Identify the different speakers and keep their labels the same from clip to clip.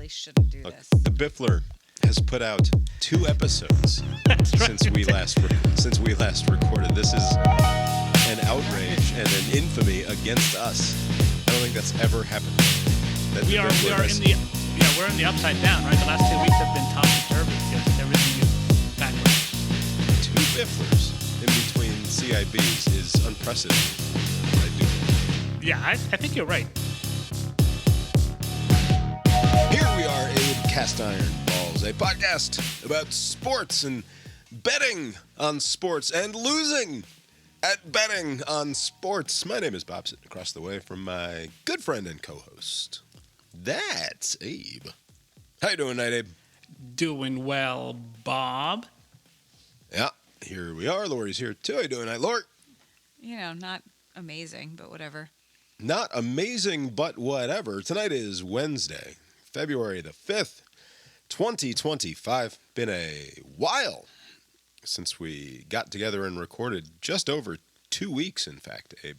Speaker 1: really shouldn't do this.
Speaker 2: The Biffler has put out 2 episodes since we last recorded. This is an outrage and an infamy against us. I don't think that's ever happened.
Speaker 3: We're in the upside down, right? The last 2 weeks have been topsy-turvy because everything is backwards.
Speaker 2: 2 Bifflers in between CIBs is unprecedented. I do.
Speaker 3: Yeah, I think you're right.
Speaker 2: Here we are, Abe Cast Iron Balls, a podcast about sports and betting on sports and losing at betting on sports. My name is Bob, sitting across the way from my good friend and co-host. That's Abe. How you doing tonight, Abe?
Speaker 3: Doing well, Bob.
Speaker 2: Yeah, here we are. Lori's here too. How you doing tonight, Lori?
Speaker 1: You know, not amazing, but whatever.
Speaker 2: Not amazing, but whatever. Tonight is Wednesday, February the 5th, 2025. Been a while since we got together and recorded. Just over 2 weeks, in fact, Abe,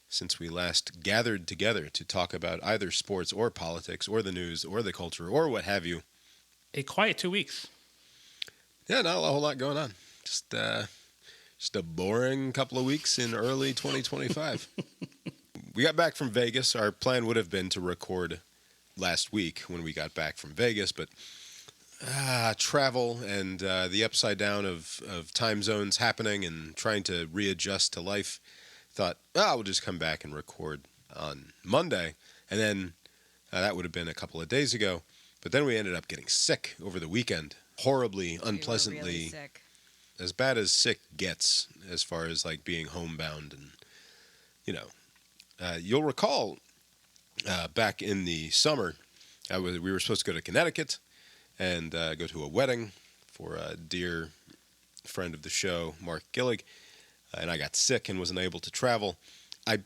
Speaker 2: since we last gathered together to talk about either sports or politics or the news or the culture or what have you.
Speaker 3: A quiet 2 weeks.
Speaker 2: Yeah, not a whole lot going on. Just a boring couple of weeks in early 2025. We got back from Vegas. Our plan would have been to record last week when we got back from Vegas, but travel and the upside down of time zones happening and trying to readjust to life, thought, we'll just come back and record on Monday. And then that would have been a couple of days ago. But then we ended up getting sick over the weekend, horribly, unpleasantly.
Speaker 1: We were really sick.
Speaker 2: As bad as sick gets as far as like being homebound. And, you know, you'll recall back in the summer, we were supposed to go to Connecticut and go to a wedding for a dear friend of the show, Mark Gillig, and I got sick and wasn't able to travel. I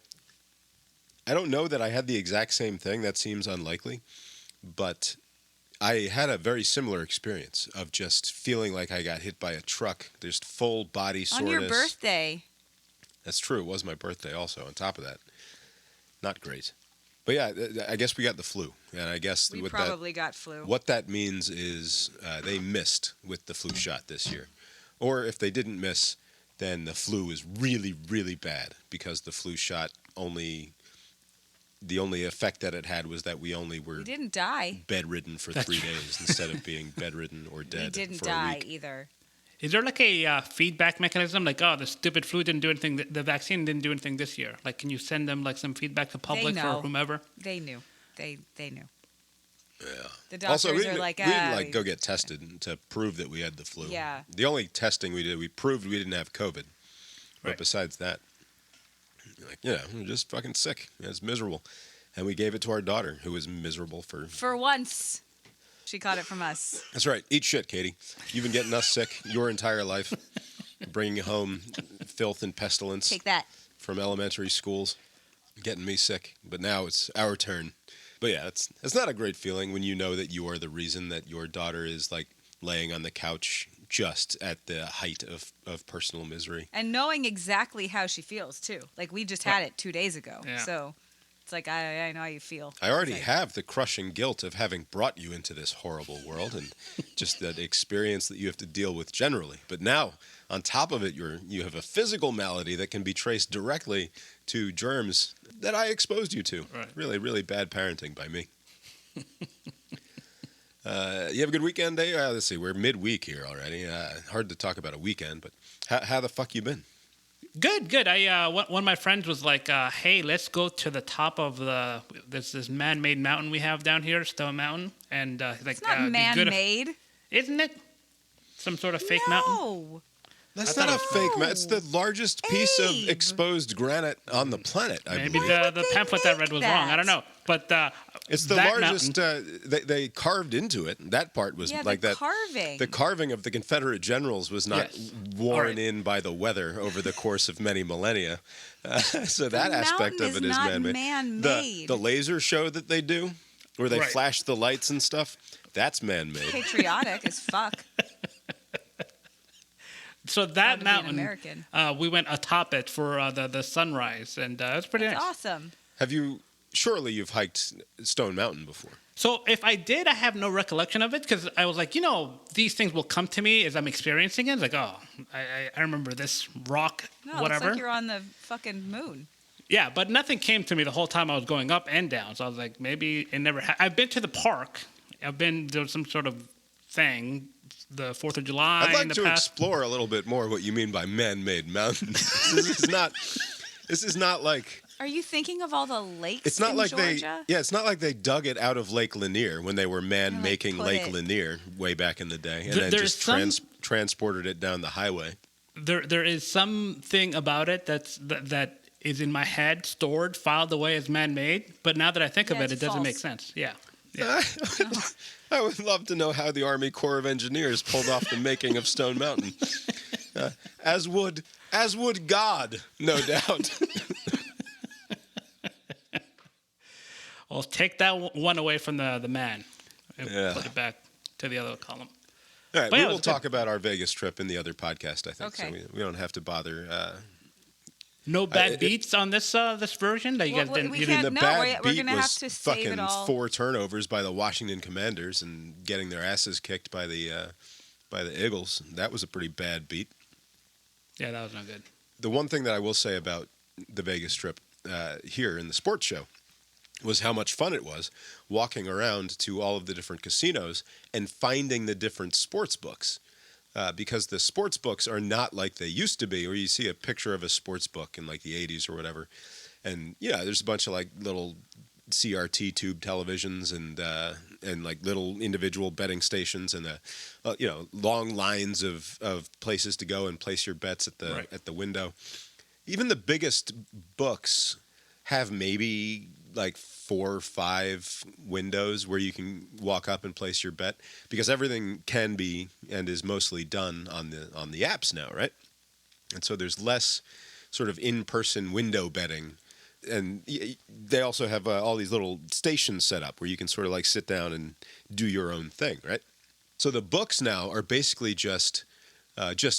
Speaker 2: don't know that I had the exact same thing. That seems unlikely, but I had a very similar experience of just feeling like I got hit by a truck. There's full body soreness.
Speaker 1: On your birthday.
Speaker 2: That's true. It was my birthday also, on top of that. Not great. But yeah, I guess we got the flu. And I guess
Speaker 1: we probably got flu.
Speaker 2: What that means is they missed with the flu shot this year. Or if they didn't miss, then the flu is really, really bad because the flu shot the only effect that it had was that we
Speaker 1: didn't die.
Speaker 2: Bedridden for 3 days instead of being bedridden or dead.
Speaker 1: We didn't
Speaker 2: for
Speaker 1: die
Speaker 2: a week.
Speaker 1: either.
Speaker 3: Is there like a feedback mechanism? Like, the stupid flu didn't do anything. The vaccine didn't do anything this year. Like, can you send them like some feedback to public or whomever?
Speaker 1: They knew. They knew.
Speaker 2: Yeah.
Speaker 1: The doctors
Speaker 2: also, we
Speaker 1: are like,
Speaker 2: we didn't go get tested to prove that we had the flu.
Speaker 1: Yeah.
Speaker 2: The only testing we did, we proved we didn't have COVID. But
Speaker 3: Right.
Speaker 2: besides that, we're just fucking sick. It's miserable. And we gave it to our daughter, who was miserable
Speaker 1: For once, she caught it from us.
Speaker 2: That's right. Eat shit, Katie. You've been getting us sick your entire life, bringing home filth and pestilence.
Speaker 1: Take that.
Speaker 2: From elementary schools, getting me sick. But now it's our turn. But yeah, it's not a great feeling when you know that you are the reason that your daughter is like laying on the couch just at the height of personal misery.
Speaker 1: And knowing exactly how she feels, too. Like, we just had it 2 days ago.
Speaker 3: Yeah.
Speaker 1: So it's like, I know how you feel.
Speaker 2: I already have the crushing guilt of having brought you into this horrible world and just that experience that you have to deal with generally. But now, on top of it, you have a physical malady that can be traced directly to germs that I exposed you to.
Speaker 3: Right.
Speaker 2: Really, really bad parenting by me. You have a good weekend, Dave? Let's see, we're midweek here already. Hard to talk about a weekend, but how the fuck you been?
Speaker 3: Good. One of my friends was like, "Hey, let's go to the top of this man-made mountain we have down here, Stone Mountain." And
Speaker 1: it's not man-made,
Speaker 3: isn't it? Some sort of fake mountain.
Speaker 1: No.
Speaker 2: That's not a fake mountain. It's the largest piece of exposed granite on the planet, I
Speaker 3: Maybe
Speaker 2: believe.
Speaker 3: the pamphlet I read was wrong. I don't know, but
Speaker 2: it's the largest. They carved into it. That part was like that.
Speaker 1: Carving.
Speaker 2: The carving of the Confederate generals was not worn in by the weather over the course of many millennia. So that aspect of it is man-made.
Speaker 1: Man-made.
Speaker 2: The laser show that they do, where they flash the lights and stuff, that's man-made.
Speaker 1: Patriotic as fuck.
Speaker 3: So that mountain,
Speaker 1: American.
Speaker 3: We went atop it for the sunrise, and it was pretty nice.
Speaker 1: Awesome.
Speaker 2: Have you surely you've hiked Stone Mountain before.
Speaker 3: So if I did, I have no recollection of it because I was like, these things will come to me as I'm experiencing it. It's like, oh, I remember this rock,
Speaker 1: No, it
Speaker 3: whatever.
Speaker 1: looks like you're on the fucking moon.
Speaker 3: Yeah, but nothing came to me the whole time I was going up and down. So I was like, maybe it never. I've been to the park. I've been to some sort of thing, the 4th of July.
Speaker 2: I'd like
Speaker 3: in the
Speaker 2: to
Speaker 3: past.
Speaker 2: explore a little bit more what you mean by man-made mountains. This is not like.
Speaker 1: Are you thinking of all the lakes
Speaker 2: It's not
Speaker 1: in
Speaker 2: like
Speaker 1: Georgia?
Speaker 2: it's not like they dug it out of Lake Lanier when they were making
Speaker 1: put
Speaker 2: Lake
Speaker 1: it-
Speaker 2: Lanier way back in the day, and
Speaker 3: There-
Speaker 2: then
Speaker 3: there's
Speaker 2: just transported it down the highway.
Speaker 3: There is something about it that is in my head, stored, filed away as man-made. But now that I think of
Speaker 1: Yeah,
Speaker 3: it,
Speaker 1: it's
Speaker 3: it doesn't make
Speaker 1: false.
Speaker 3: sense. Yeah.
Speaker 2: I would love to know how the Army Corps of Engineers pulled off the making of Stone Mountain. As would God, no doubt.
Speaker 3: Well, take that one away from the man and
Speaker 2: Yeah.
Speaker 3: put it back to the other column.
Speaker 2: All right,
Speaker 3: But
Speaker 2: we
Speaker 3: yeah, it
Speaker 2: will
Speaker 3: was
Speaker 2: talk
Speaker 3: good.
Speaker 2: about our Vegas trip in the other podcast, I think.
Speaker 1: Okay.
Speaker 2: So we don't have to bother.
Speaker 3: No bad beats on this this version that you guys
Speaker 1: Well,
Speaker 3: didn't.
Speaker 1: we
Speaker 3: you
Speaker 1: can't-
Speaker 3: didn't
Speaker 2: The
Speaker 1: No,
Speaker 2: bad
Speaker 1: we're
Speaker 2: beat
Speaker 1: gonna have
Speaker 2: was
Speaker 1: to save it
Speaker 2: fucking
Speaker 1: all.
Speaker 2: 4 turnovers by the Washington Commanders and getting their asses kicked by the Eagles. That was a pretty bad beat.
Speaker 3: yeah, that was not good.
Speaker 2: The one thing that I will say about the Vegas trip here in the sports show was how much fun it was walking around to all of the different casinos and finding the different sports books. Because the sports books are not like they used to be, where you see a picture of a sports book in like the 80s or whatever. And yeah, there's a bunch of like little CRT tube televisions and like little individual betting stations and long lines of places to go and place your bets at the window. Even the biggest books have maybe like 4 or 5 windows where you can walk up and place your bet, because everything can be and is mostly done on the apps now, right? And so there's less sort of in-person window betting. And they also have all these little stations set up where you can sort of like sit down and do your own thing, right? So the books now are basically just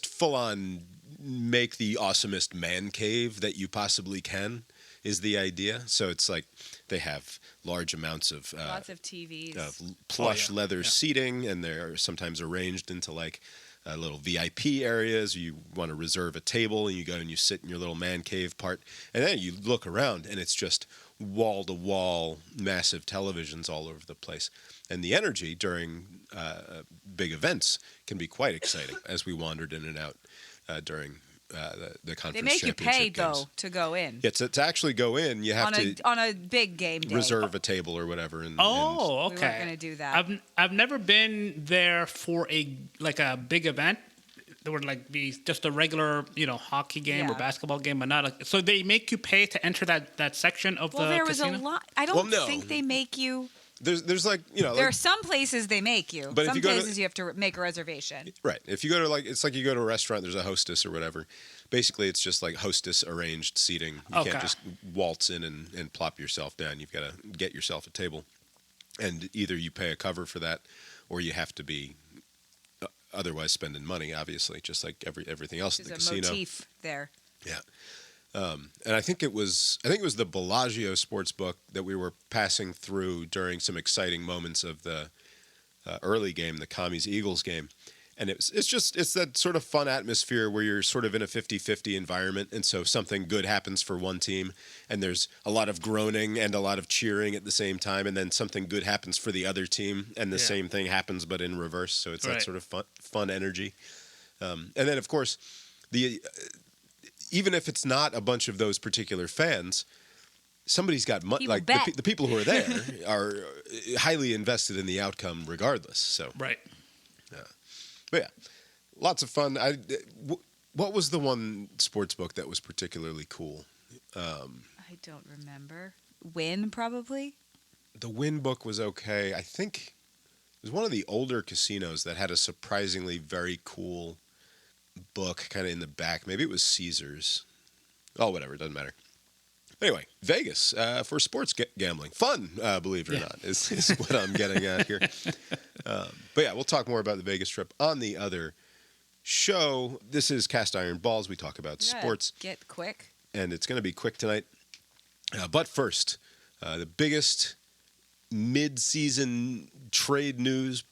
Speaker 2: full on make the awesomest man cave that you possibly can is the idea. So it's like they have large amounts of
Speaker 1: Lots of TVs.
Speaker 2: plush leather seating, and they're sometimes arranged into like little VIP areas. You want to reserve a table, and you go and you sit in your little man cave part, and then you look around, and it's just wall to wall, massive televisions all over the place. And the energy during big events can be quite exciting, as we wandered in and out during the conference.
Speaker 1: They make you
Speaker 2: championship
Speaker 1: pay
Speaker 2: games.
Speaker 1: though to go in.
Speaker 2: Yeah, to actually go in, you have to
Speaker 1: on a big game day.
Speaker 2: reserve a table or whatever. And
Speaker 3: Oh,
Speaker 1: We
Speaker 3: okay.
Speaker 1: weren't gonna do that.
Speaker 3: I've never been there for a big event. There would like be just a regular hockey game or
Speaker 1: Yeah.
Speaker 3: basketball game, but not like. So they make you pay to enter that section of
Speaker 1: well,
Speaker 3: the
Speaker 1: there was
Speaker 3: casino?
Speaker 1: a lot. I don't
Speaker 2: Well, no.
Speaker 1: think they make you.
Speaker 2: there's like
Speaker 1: There are some places they make you.
Speaker 2: But if
Speaker 1: Some
Speaker 2: you go to-
Speaker 1: places you have to make a reservation.
Speaker 2: right. If you go to it's like you go to a restaurant, there's a hostess or whatever. Basically, it's just like hostess arranged seating. You
Speaker 3: Okay.
Speaker 2: can't just waltz in and plop yourself down. You've got to get yourself a table, and either you pay a cover for that, or you have to be otherwise spending money. Obviously, just like everything else at the
Speaker 1: There's a
Speaker 2: casino.
Speaker 1: motif there.
Speaker 2: Yeah. And I think it was the Bellagio Sportsbook that we were passing through during some exciting moments of the early game, the Commies Eagles game. And it's that sort of fun atmosphere where you're sort of in a 50-50 environment. And so something good happens for one team, and there's a lot of groaning and a lot of cheering at the same time. And then something good happens for the other team, and the same thing happens, but in reverse. So it's that
Speaker 3: Right.
Speaker 2: sort of fun energy. And then, of course, even if it's not a bunch of those particular fans, somebody's got money.
Speaker 1: People
Speaker 2: Like
Speaker 1: bet.
Speaker 2: the people who are there are highly invested in the outcome, regardless. So,
Speaker 3: Right.
Speaker 2: but yeah, lots of fun. What was the one sports book that was particularly cool?
Speaker 1: I don't remember. Win probably.
Speaker 2: The Win book was okay. I think it was one of the older casinos that had a surprisingly very cool book kind of in the back. Maybe it was Caesars. Oh, whatever. It doesn't matter. Anyway, Vegas for sports gambling. Fun, believe it or not, is what I'm getting at here. But yeah, we'll talk more about the Vegas trip on the other show. This is Cast Iron Balls. We talk about
Speaker 1: Yeah,
Speaker 2: sports,
Speaker 1: Get quick.
Speaker 2: and it's going to be quick tonight. But first, the biggest mid-season trade news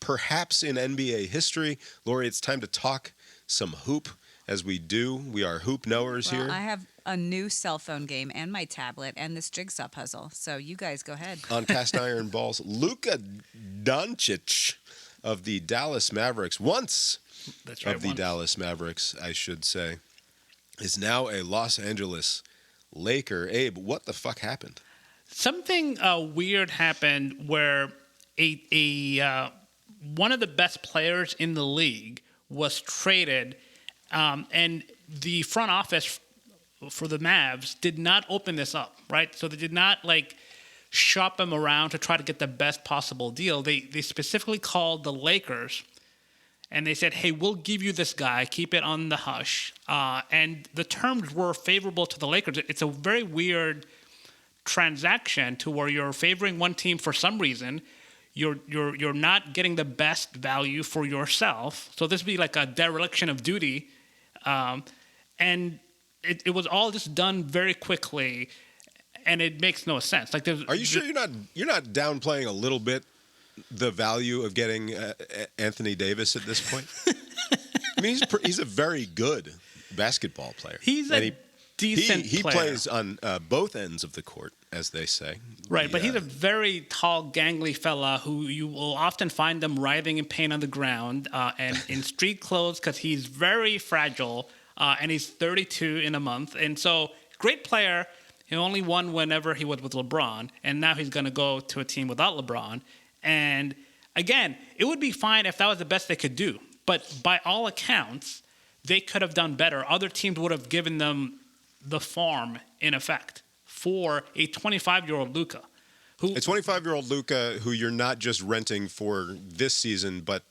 Speaker 2: perhaps in NBA history. Lori, it's time to talk some hoop. As we do, we are hoop knowers
Speaker 1: Well,
Speaker 2: here.
Speaker 1: I have a new cell phone game and my tablet and this jigsaw puzzle. So you guys go ahead.
Speaker 2: On cast iron balls, Luka Doncic of the Dallas Mavericks,
Speaker 3: That's right.
Speaker 2: of the Dallas Mavericks, I should say, is now a Los Angeles Laker. Abe, what the fuck happened?
Speaker 3: Something weird happened where one of the best players in the league was traded, and the front office for the Mavs did not open this up, right? So they did not shop him around to try to get the best possible deal. They specifically called the Lakers, and they said, "Hey, we'll give you this guy. Keep it on the hush." And the terms were favorable to the Lakers. It's a very weird transaction to where you're favoring one team for some reason. You're not getting the best value for yourself. So this would be like a dereliction of duty, and it was all just done very quickly, and it makes no sense.
Speaker 2: Are you sure you're not downplaying a little bit the value of getting Anthony Davis at this point? I mean, he's a very good basketball player.
Speaker 3: He's a decent
Speaker 2: he
Speaker 3: player.
Speaker 2: plays on both ends of the court, as they say.
Speaker 3: Right, but he's a very tall, gangly fella who you will often find him writhing in pain on the ground and in street clothes because he's very fragile, and he's 32 in a month. And so, great player. He only won whenever he was with LeBron, and now he's going to go to a team without LeBron. And again, it would be fine if that was the best they could do. But by all accounts, they could have done better. Other teams would have given them the farm, in effect, for a 25-year-old Luka.
Speaker 2: A 25-year-old Luka who you're not just renting for this season, but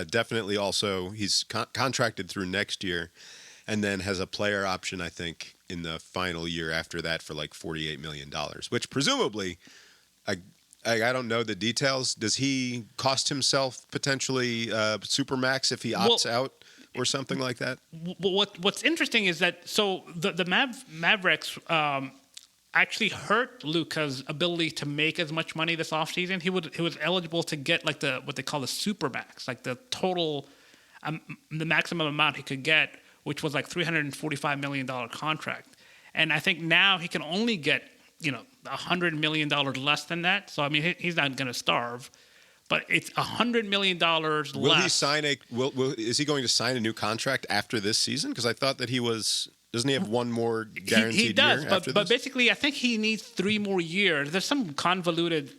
Speaker 2: definitely also he's contracted through next year, and then has a player option, I think, in the final year after that for like $48 million, which presumably, I don't know the details. Does he cost himself potentially Supermax if he opts out or something like that?
Speaker 3: What's interesting is that the Mavericks actually hurt Luka's ability to make as much money this offseason. He was eligible to get what they call the Supermax, like the total, the maximum amount he could get, which was like $345 million contract. And I think now he can only get, $100 million less than that. So, I mean, he's not going to starve. But it's $100 million less.
Speaker 2: Will he sign is he going to sign a new contract after this season? Because I thought that doesn't he have one more guaranteed
Speaker 3: he does,
Speaker 2: year after
Speaker 3: but
Speaker 2: this?
Speaker 3: Basically, I think he needs 3 more years. There's some convoluted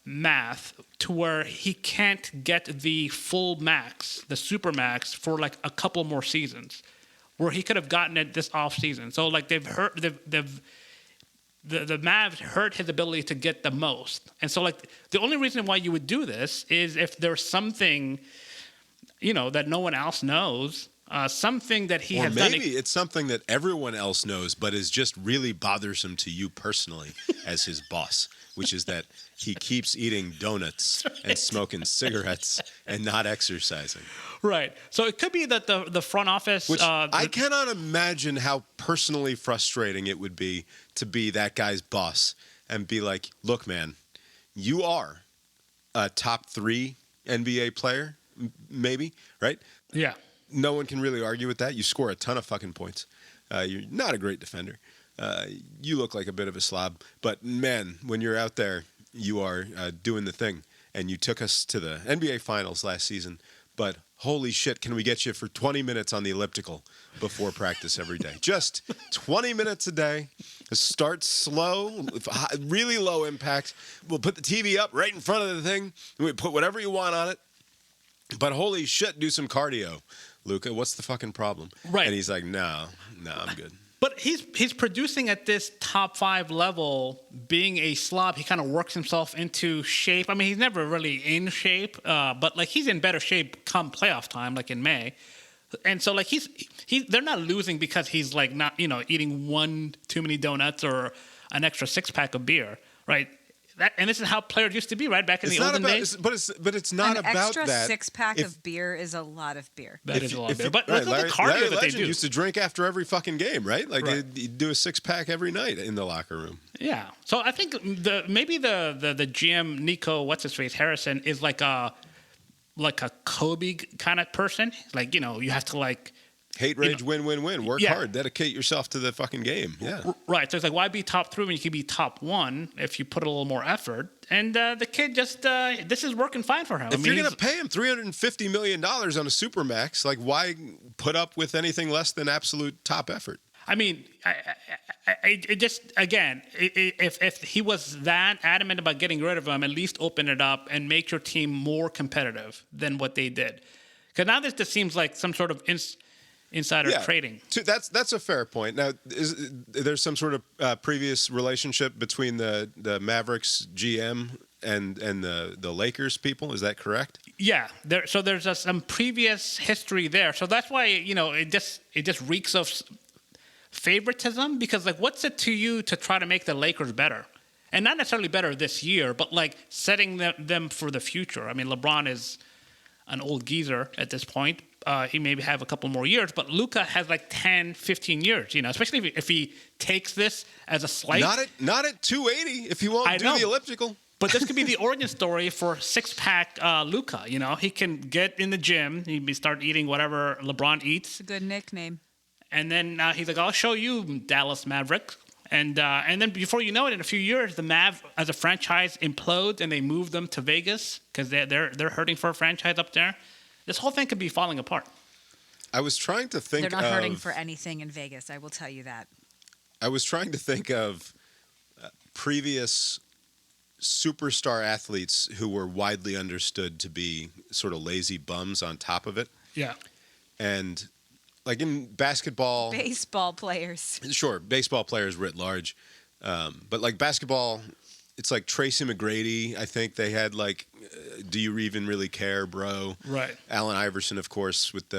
Speaker 3: math to where he can't get the full max, the super max, for like a couple more seasons, where he could have gotten it this off season. So the Mavs hurt his ability to get the most. And so the only reason why you would do this is if there's something, that no one else knows, something that he has done. Or
Speaker 2: maybe it's something that everyone else knows, but is just really bothersome to you personally as his boss, which is that he keeps eating donuts and smoking cigarettes and not exercising.
Speaker 3: Right. So it could be that the front office...
Speaker 2: Which I cannot imagine how personally frustrating it would be to be that guy's boss and be like, look, man, you are a top 3 NBA player, maybe, right?
Speaker 3: Yeah.
Speaker 2: No one can really argue with that. You score a ton of fucking points. You're not a great defender. You look like a bit of a slob. But, man, when you're out there, you are doing the thing. And you took us to the NBA Finals last season. But holy shit, can we get you for 20 minutes on the elliptical before practice every day? Just 20 minutes a day. Start slow, really low impact. We'll put the TV up right in front of the thing. And we put whatever you want on it. But holy shit, do some cardio, Luka. What's the fucking problem?
Speaker 3: Right.
Speaker 2: And he's like, no, I'm good.
Speaker 3: But he's producing at this top 5 level, being a slob. He kind of works himself into shape. I mean, he's never really in shape, but he's in better shape come playoff time, like in May. And so they're not losing because he's not eating 1 too many donuts or an extra 6-pack of beer, right? and this is how players used to be, right? Back in
Speaker 2: It's
Speaker 3: the
Speaker 2: not
Speaker 3: olden
Speaker 2: about,
Speaker 3: days.
Speaker 2: but it's not
Speaker 1: An
Speaker 2: about
Speaker 1: extra
Speaker 2: that.
Speaker 1: 6-pack
Speaker 2: If-
Speaker 1: of beer is a lot of beer.
Speaker 3: That is a lot of beer. But
Speaker 2: right,
Speaker 3: look at the cardio
Speaker 2: Larry
Speaker 3: that they
Speaker 2: Legend
Speaker 3: do.
Speaker 2: used to drink after every fucking game, right? Like
Speaker 3: Right.
Speaker 2: he'd do a 6-pack every night in the locker room.
Speaker 3: Yeah. So I think maybe the GM Nico, what's his face, Harrison, is like a Kobe kind of person. Like, you have to like
Speaker 2: Hate, rage, win, win, win. Work
Speaker 3: Yeah.
Speaker 2: hard. Dedicate yourself to the fucking game. Yeah.
Speaker 3: Right. So it's like, why be top 3 when you can be top 1 if you put a little more effort? And the kid just, this is working fine for him.
Speaker 2: If you're going to pay him $350 million on a Supermax, like why put up with anything less than absolute top effort?
Speaker 3: I mean, it just, again, if he was that adamant about getting rid of him, at least open it up and make your team more competitive than what they did. Because now this just seems like some sort of insider trading.
Speaker 2: That's a fair point. Now, there's some sort of previous relationship between the Mavericks GM and the Lakers people. Is that correct?
Speaker 3: Yeah. So there's some previous history there. So that's why it just reeks of favoritism. Because like, what's it to you to try to make the Lakers better? And not necessarily better this year, but like setting them for the future. I mean, LeBron is an old geezer at this point. He maybe have a couple more years, but Luka has like 10, 15 years, especially if he takes this as a slight.
Speaker 2: Not at 280 if he won't do the elliptical.
Speaker 3: But this could be the origin story for 6-pack Luka. He can get in the gym, he start eating whatever LeBron eats.
Speaker 1: It's a good nickname.
Speaker 3: And then he's like, I'll show you, Dallas Mavericks. And then before you know it, in a few years, the Mav as a franchise implodes and they move them to Vegas because they're hurting for a franchise up there. This whole thing could be falling apart.
Speaker 2: I was trying to think
Speaker 1: They're not hurting for anything in Vegas, I will tell you that.
Speaker 2: I was trying to think of previous superstar athletes who were widely understood to be sort of lazy bums on top of it.
Speaker 3: Yeah.
Speaker 2: And like in basketball.
Speaker 1: Baseball players.
Speaker 2: Sure, baseball players writ large. But like basketball, it's like Tracy McGrady. I think they had like, do you even really care, bro?
Speaker 3: Right.
Speaker 2: Allen Iverson, of course, with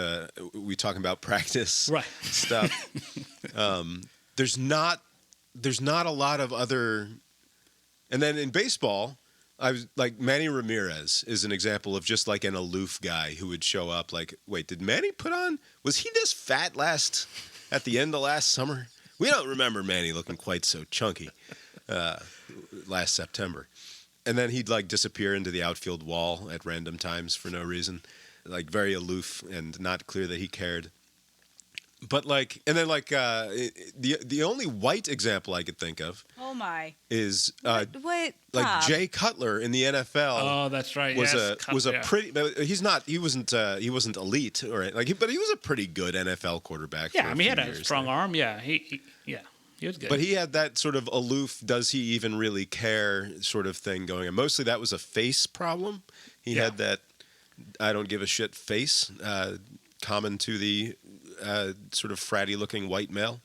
Speaker 2: we talking about practice stuff. There's not a lot of other. And then in baseball, I was like Manny Ramirez is an example of just like an aloof guy who would show up. Like, wait, did Manny was he this fat at the end of last summer? We don't remember Manny looking quite so chunky last September. And then he'd like disappear into the outfield wall at random times for no reason, like very aloof and not clear that he cared. But like, and then like the only white example I could think of.
Speaker 1: Oh my.
Speaker 2: Is
Speaker 1: what?
Speaker 2: like
Speaker 1: Bob?
Speaker 2: Jay Cutler in the NFL.
Speaker 3: Oh, that's right.
Speaker 2: Was a pretty. He wasn't elite or like, but he was a pretty good NFL quarterback.
Speaker 3: Yeah,
Speaker 2: for
Speaker 3: he had a
Speaker 2: years
Speaker 3: strong
Speaker 2: there.
Speaker 3: arm. Yeah, he was good.
Speaker 2: But he had that sort of aloof, does he even really care sort of thing going on. Mostly that was a face problem. He had that I don't give a shit face, common to the sort of fratty-looking white male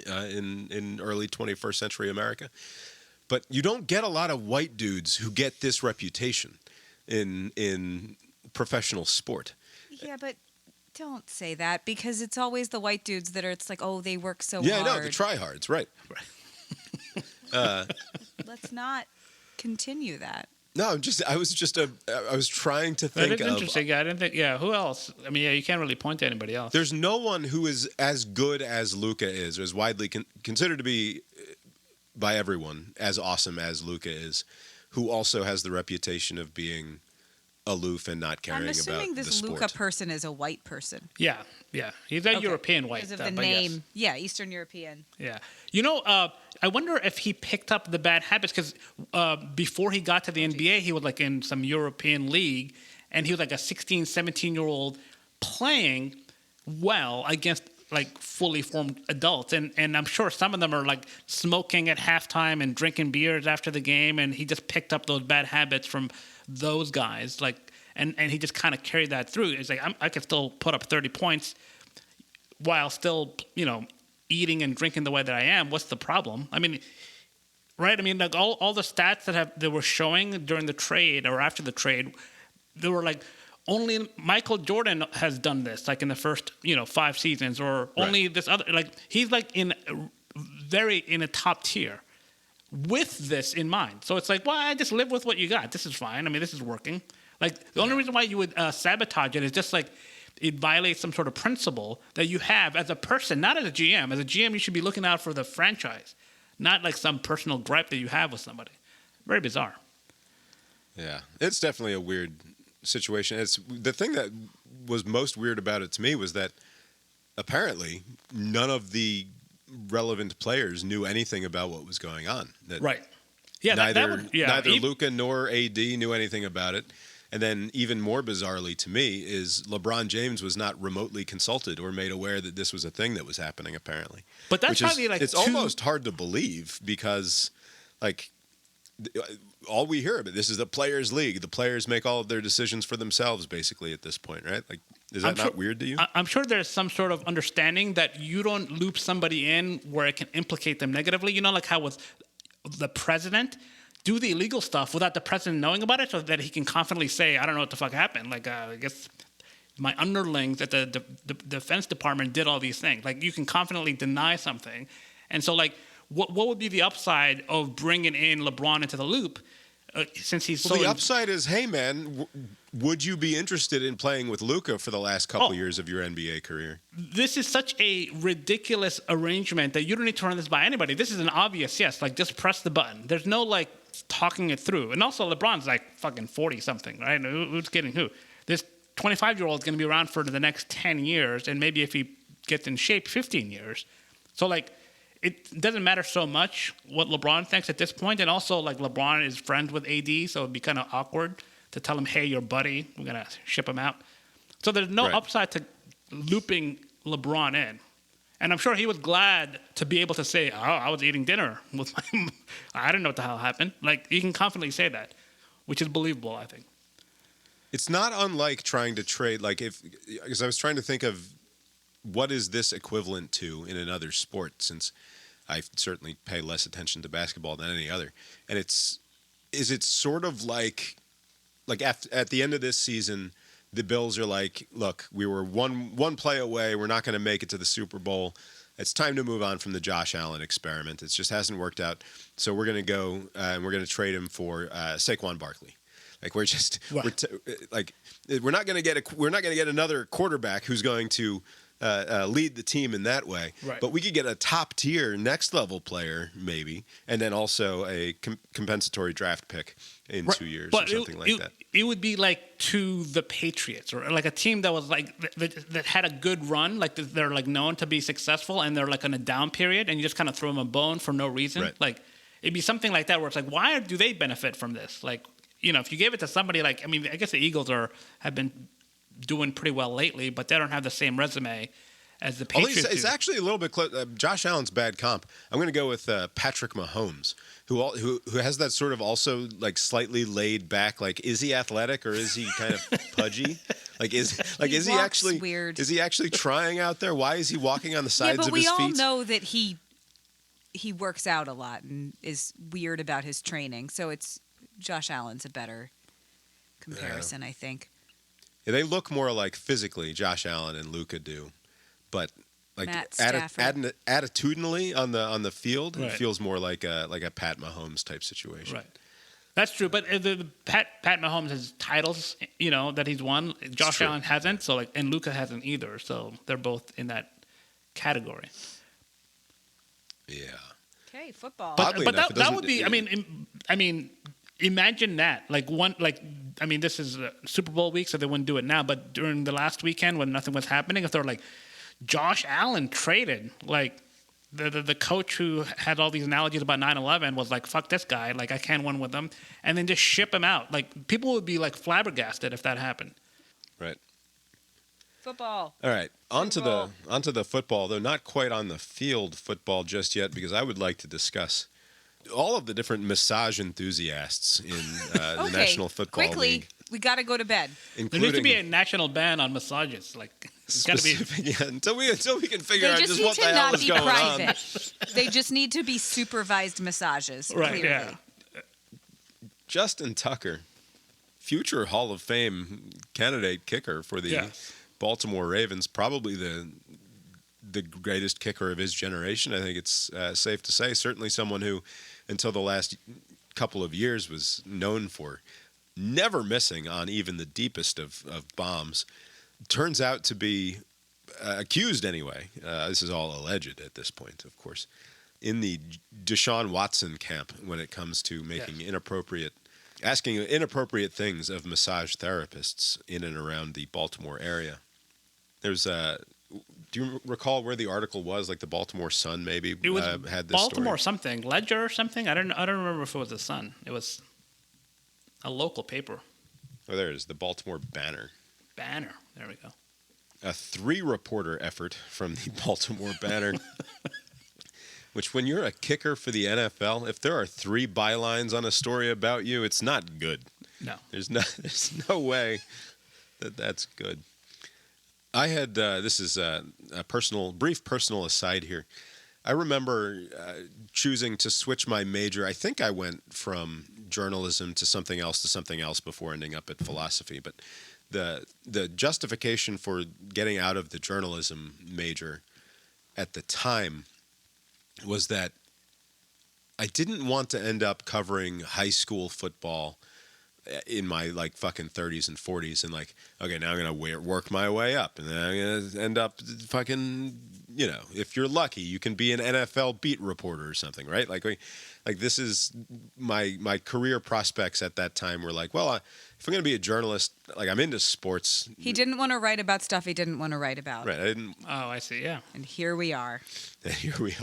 Speaker 2: in early 21st century America. But you don't get a lot of white dudes who get this reputation in professional sport.
Speaker 1: Yeah, but don't say that because it's always the white dudes that are. It's like, oh, they work so hard.
Speaker 2: Yeah, no, the tryhards, right?
Speaker 1: Let's not continue that.
Speaker 2: No, I was trying to think
Speaker 3: that is
Speaker 2: of.
Speaker 3: interesting. Yeah, I didn't think. Yeah, who else? I mean, you can't really point to anybody else.
Speaker 2: There's no one who is as good as Luka is, or is widely considered to be by everyone as awesome as Luka is, who also has the reputation of being aloof and not caring
Speaker 1: I'm
Speaker 2: about
Speaker 1: assuming
Speaker 2: the
Speaker 1: this
Speaker 2: sport.
Speaker 1: Luka person is a white person.
Speaker 3: Yeah. He's a European white.
Speaker 1: Because of the
Speaker 3: but yes.
Speaker 1: name. Yeah, Eastern European.
Speaker 3: Yeah. I wonder if he picked up the bad habits because before he got to the NBA, he was like in some European league, and he was like a 16, 17-year-old playing well against like fully formed adults. And I'm sure some of them are like smoking at halftime and drinking beers after the game, and he just picked up those bad habits from those guys. And he just kind of carried that through. It's like, I could still put up 30 points while still, eating and drinking the way that I am. What's the problem? I mean, right? I mean, like all the stats that were showing during the trade or after the trade, they were like, only Michael Jordan has done this, like in the first, 5 seasons, or only this other, like he's like in a top tier. with this in mind. So it's like, well, I just live with what you got. This is fine. I mean, this is working. Like, the only reason why you would sabotage it is just like it violates some sort of principle that you have as a person, not as a GM. As a GM, you should be looking out for the franchise, not like some personal gripe that you have with somebody. Very bizarre.
Speaker 2: Yeah, it's definitely a weird situation. It's the thing that was most weird about it to me was that apparently none of the relevant players knew anything about what was going on. That
Speaker 3: Right. Yeah,
Speaker 2: neither Luka nor AD knew anything about it. And then even more bizarrely to me is LeBron James was not remotely consulted or made aware that this was a thing that was happening, apparently.
Speaker 3: But that's probably like
Speaker 2: it's almost hard to believe because, like, all we hear about this is the players' league. The players make all of their decisions for themselves, basically, at this point, right? Like, is that not weird to you?
Speaker 3: I'm sure there's some sort of understanding that you don't loop somebody in where it can implicate them negatively. You know, like how with the president, do the illegal stuff without the president knowing about it so that he can confidently say, I don't know what the fuck happened. Like, I guess my underlings at the Defense Department did all these things. Like, you can confidently deny something. And so, like, what would be the upside of bringing in LeBron into the loop since he's
Speaker 2: the upside is, hey, man, would you be interested in playing with Luka for the last couple years of your NBA career?
Speaker 3: This is such a ridiculous arrangement that you don't need to run this by anybody. This is an obvious yes. Like, just press the button. There's no, like, talking it through. And also, LeBron's, like, fucking 40-something, right? Who's kidding who? This 25-year-old is going to be around for the next 10 years, and maybe if he gets in shape, 15 years. So, like, it doesn't matter so much what LeBron thinks at this point. And also, like, LeBron is friends with AD, so it'd be kind of awkward to tell him, hey, your buddy, we're going to ship him out. So there's no upside to looping LeBron in. And I'm sure he was glad to be able to say, oh, I was eating dinner with my I didn't know what the hell happened. Like, he can confidently say that, which is believable, I think.
Speaker 2: It's not unlike trying to trade, like, because I was trying to think of what is this equivalent to in another sport, since I certainly pay less attention to basketball than any other. And is it sort of like at the end of this season, the Bills are like, look, we were one play away. We're not going to make it to the Super Bowl. It's time to move on from the Josh Allen experiment. It just hasn't worked out. So we're going to go and we're going to trade him for Saquon Barkley. Like, we're not going to get another quarterback who's going to lead the team in that way.
Speaker 3: Right.
Speaker 2: But we could get a top tier next level player maybe, and then also a compensatory draft pick in 2 years or something like that.
Speaker 3: It would be like to the Patriots, or like a team that was like that had a good run, like they're like known to be successful, and they're like in a down period, and you just kind of throw them a bone for no reason.
Speaker 2: Right.
Speaker 3: Like, it'd be something like that where it's like, why do they benefit from this? Like, you know, if you gave it to somebody like, I mean, I guess the Eagles have been doing pretty well lately, but they don't have the same resume as the Patriots.
Speaker 2: It's actually a little bit close. Josh Allen's bad comp. I'm going to go with Patrick Mahomes, who has that sort of also like slightly laid back. Like, is he athletic or is he kind of pudgy? Is he actually
Speaker 1: weird?
Speaker 2: Is he actually trying out there? Why is he walking on the sides of his feet?
Speaker 1: Yeah, but we all know that he works out a lot and is weird about his training. So it's Josh Allen's a better comparison, I think.
Speaker 2: Yeah, they look more like physically, Josh Allen and Luka do, but like attitudinally on the field, It feels more like a Pat Mahomes type situation.
Speaker 3: Right. That's true, but the Pat Mahomes has titles, you know, that he's won. Josh Allen hasn't, so and Luka hasn't either. So they're both in that category.
Speaker 2: Yeah.
Speaker 1: Okay, football.
Speaker 3: But that would be. I mean, imagine that. This is Super Bowl week, so they wouldn't do it now. But during the last weekend when nothing was happening, if they're like, Josh Allen traded, like the coach who had all these analogies about 9/11 was like, fuck this guy, like I can't win with him, and then just ship him out. Like, people would be like flabbergasted if that happened.
Speaker 2: Right.
Speaker 1: Football.
Speaker 2: All right, onto the football, though not quite on the field football just yet, because I would like to discuss all of the different massage enthusiasts in the National Football League.
Speaker 1: We got to go to bed.
Speaker 3: There needs to be a national ban on massages. Like, it's got to be
Speaker 2: until we can figure out just what the hell is going on.
Speaker 1: They just need to be supervised massages.
Speaker 3: Right.
Speaker 1: Clearly.
Speaker 3: Yeah.
Speaker 2: Justin Tucker, future Hall of Fame candidate kicker for the Baltimore Ravens, probably the greatest kicker of his generation. I think it's safe to say. Certainly someone who, until the last couple of years, was known for never missing on even the deepest of bombs. Turns out to be accused anyway. This is all alleged at this point, of course, in the Deshaun Watson camp when it comes to making asking inappropriate things of massage therapists in and around the Baltimore area. There's do you recall where the article was? Like the Baltimore Sun, maybe
Speaker 3: It was
Speaker 2: had this
Speaker 3: Baltimore
Speaker 2: story?
Speaker 3: something, Ledger or something. I don't remember if it was the Sun. It was a local paper.
Speaker 2: Oh, there it is. The Baltimore Banner.
Speaker 3: Banner. There we go.
Speaker 2: A 3-reporter effort from the Baltimore Banner. Which, when you're a kicker for the NFL, if there are 3 bylines on a story about you, it's not good.
Speaker 3: No.
Speaker 2: There's no way that's good. I had this is a brief personal aside here. I remember choosing to switch my major. I think I went from journalism to something else before ending up at philosophy. But the justification for getting out of the journalism major at the time was that I didn't want to end up covering high school football in my like fucking 30s and 40s and like, okay, now I'm going to work my way up and then I'm going to end up fucking, if you're lucky, you can be an NFL beat reporter or something, right? Like this is my career prospects at that time were like, well, if I'm going to be a journalist, like I'm into sports.
Speaker 1: He didn't want to write about stuff he didn't want to write about.
Speaker 2: Right. I didn't.
Speaker 3: Oh, I see. Yeah.
Speaker 1: And here we are.
Speaker 2: Here we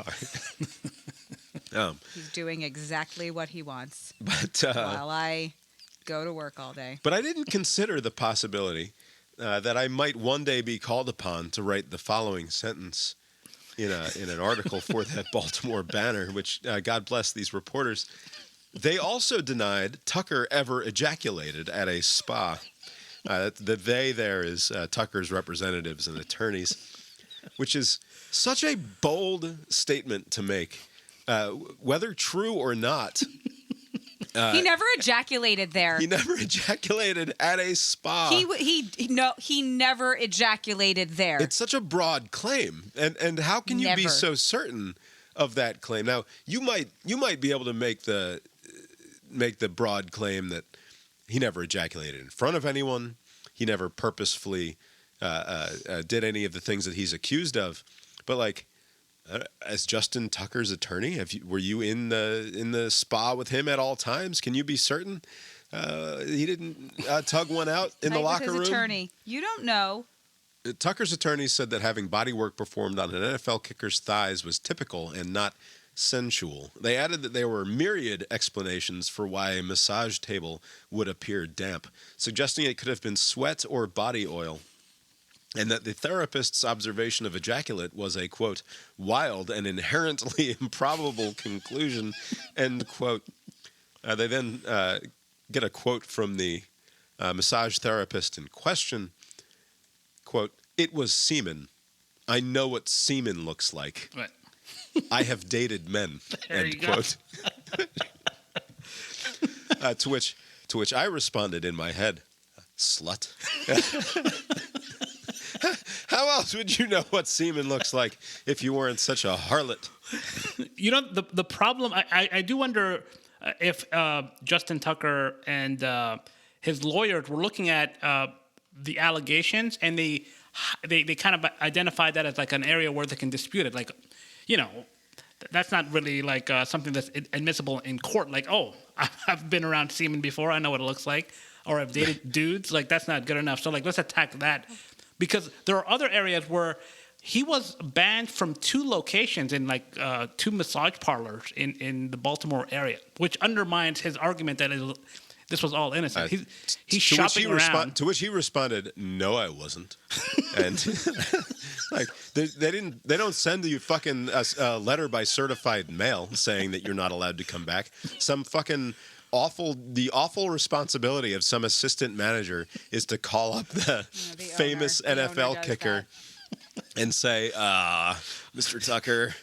Speaker 2: are.
Speaker 1: He's doing exactly what he wants.
Speaker 2: But
Speaker 1: while I go to work all day.
Speaker 2: But I didn't consider the possibility that I might one day be called upon to write the following sentence in an article for that Baltimore Banner, which, God bless these reporters. They also denied Tucker ever ejaculated at a spa. The they there is Tucker's representatives and attorneys, which is such a bold statement to make, whether true or not.
Speaker 1: He never ejaculated there.
Speaker 2: He never ejaculated at a spa.
Speaker 1: He never ejaculated there.
Speaker 2: It's such a broad claim, and how can you be so certain of that claim? Now you might be able to make the broad claim that he never ejaculated in front of anyone. He never purposefully did any of the things that he's accused of. But like, as Justin Tucker's attorney, were you in the spa with him at all times? Can you be certain he didn't tug one out in the locker room?
Speaker 1: Attorney, you don't know.
Speaker 2: Tucker's attorney said that having body work performed on an NFL kicker's thighs was typical and not sensual. They added that there were myriad explanations for why a massage table would appear damp, suggesting it could have been sweat or body oil, and that the therapist's observation of ejaculate was a, quote, wild and inherently improbable conclusion, end quote. They then get a quote from the massage therapist in question, quote, "It was semen. I know what semen looks like.
Speaker 3: Right.
Speaker 2: I have dated men,"
Speaker 3: There
Speaker 2: end
Speaker 3: you
Speaker 2: quote. To which I responded in my head, "Slut." How else would you know what semen looks like if you weren't such a harlot?
Speaker 3: You know, the problem, I do wonder if Justin Tucker and his lawyers were looking at the allegations and they kind of identified that as like an area where they can dispute it. Like, that's not really like something that's admissible in court. Like, oh, I've been around semen before. I know what it looks like. Or I've dated dudes. Like, that's not good enough. So, like, let's attack that. Because there are other areas where he was banned from 2 locations in, like, 2 massage parlors in the Baltimore area, which undermines his argument that this was all innocent. He's shopping around.
Speaker 2: To which he responded, "No, I wasn't." And like they don't send you fucking a letter by certified mail saying that you're not allowed to come back. Some fucking the awful responsibility of some assistant manager is to call up the famous NFL kicker and say, "Mr. Tucker,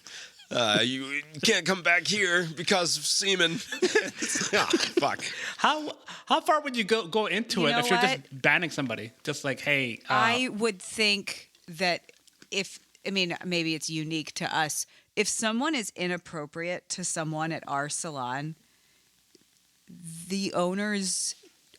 Speaker 2: you can't come back here because of semen." Fuck.
Speaker 3: How far would you go into it if you're just banning somebody? Just like, hey.
Speaker 1: I would think that if I mean, maybe it's unique to us. If someone is inappropriate to someone at our salon, the owners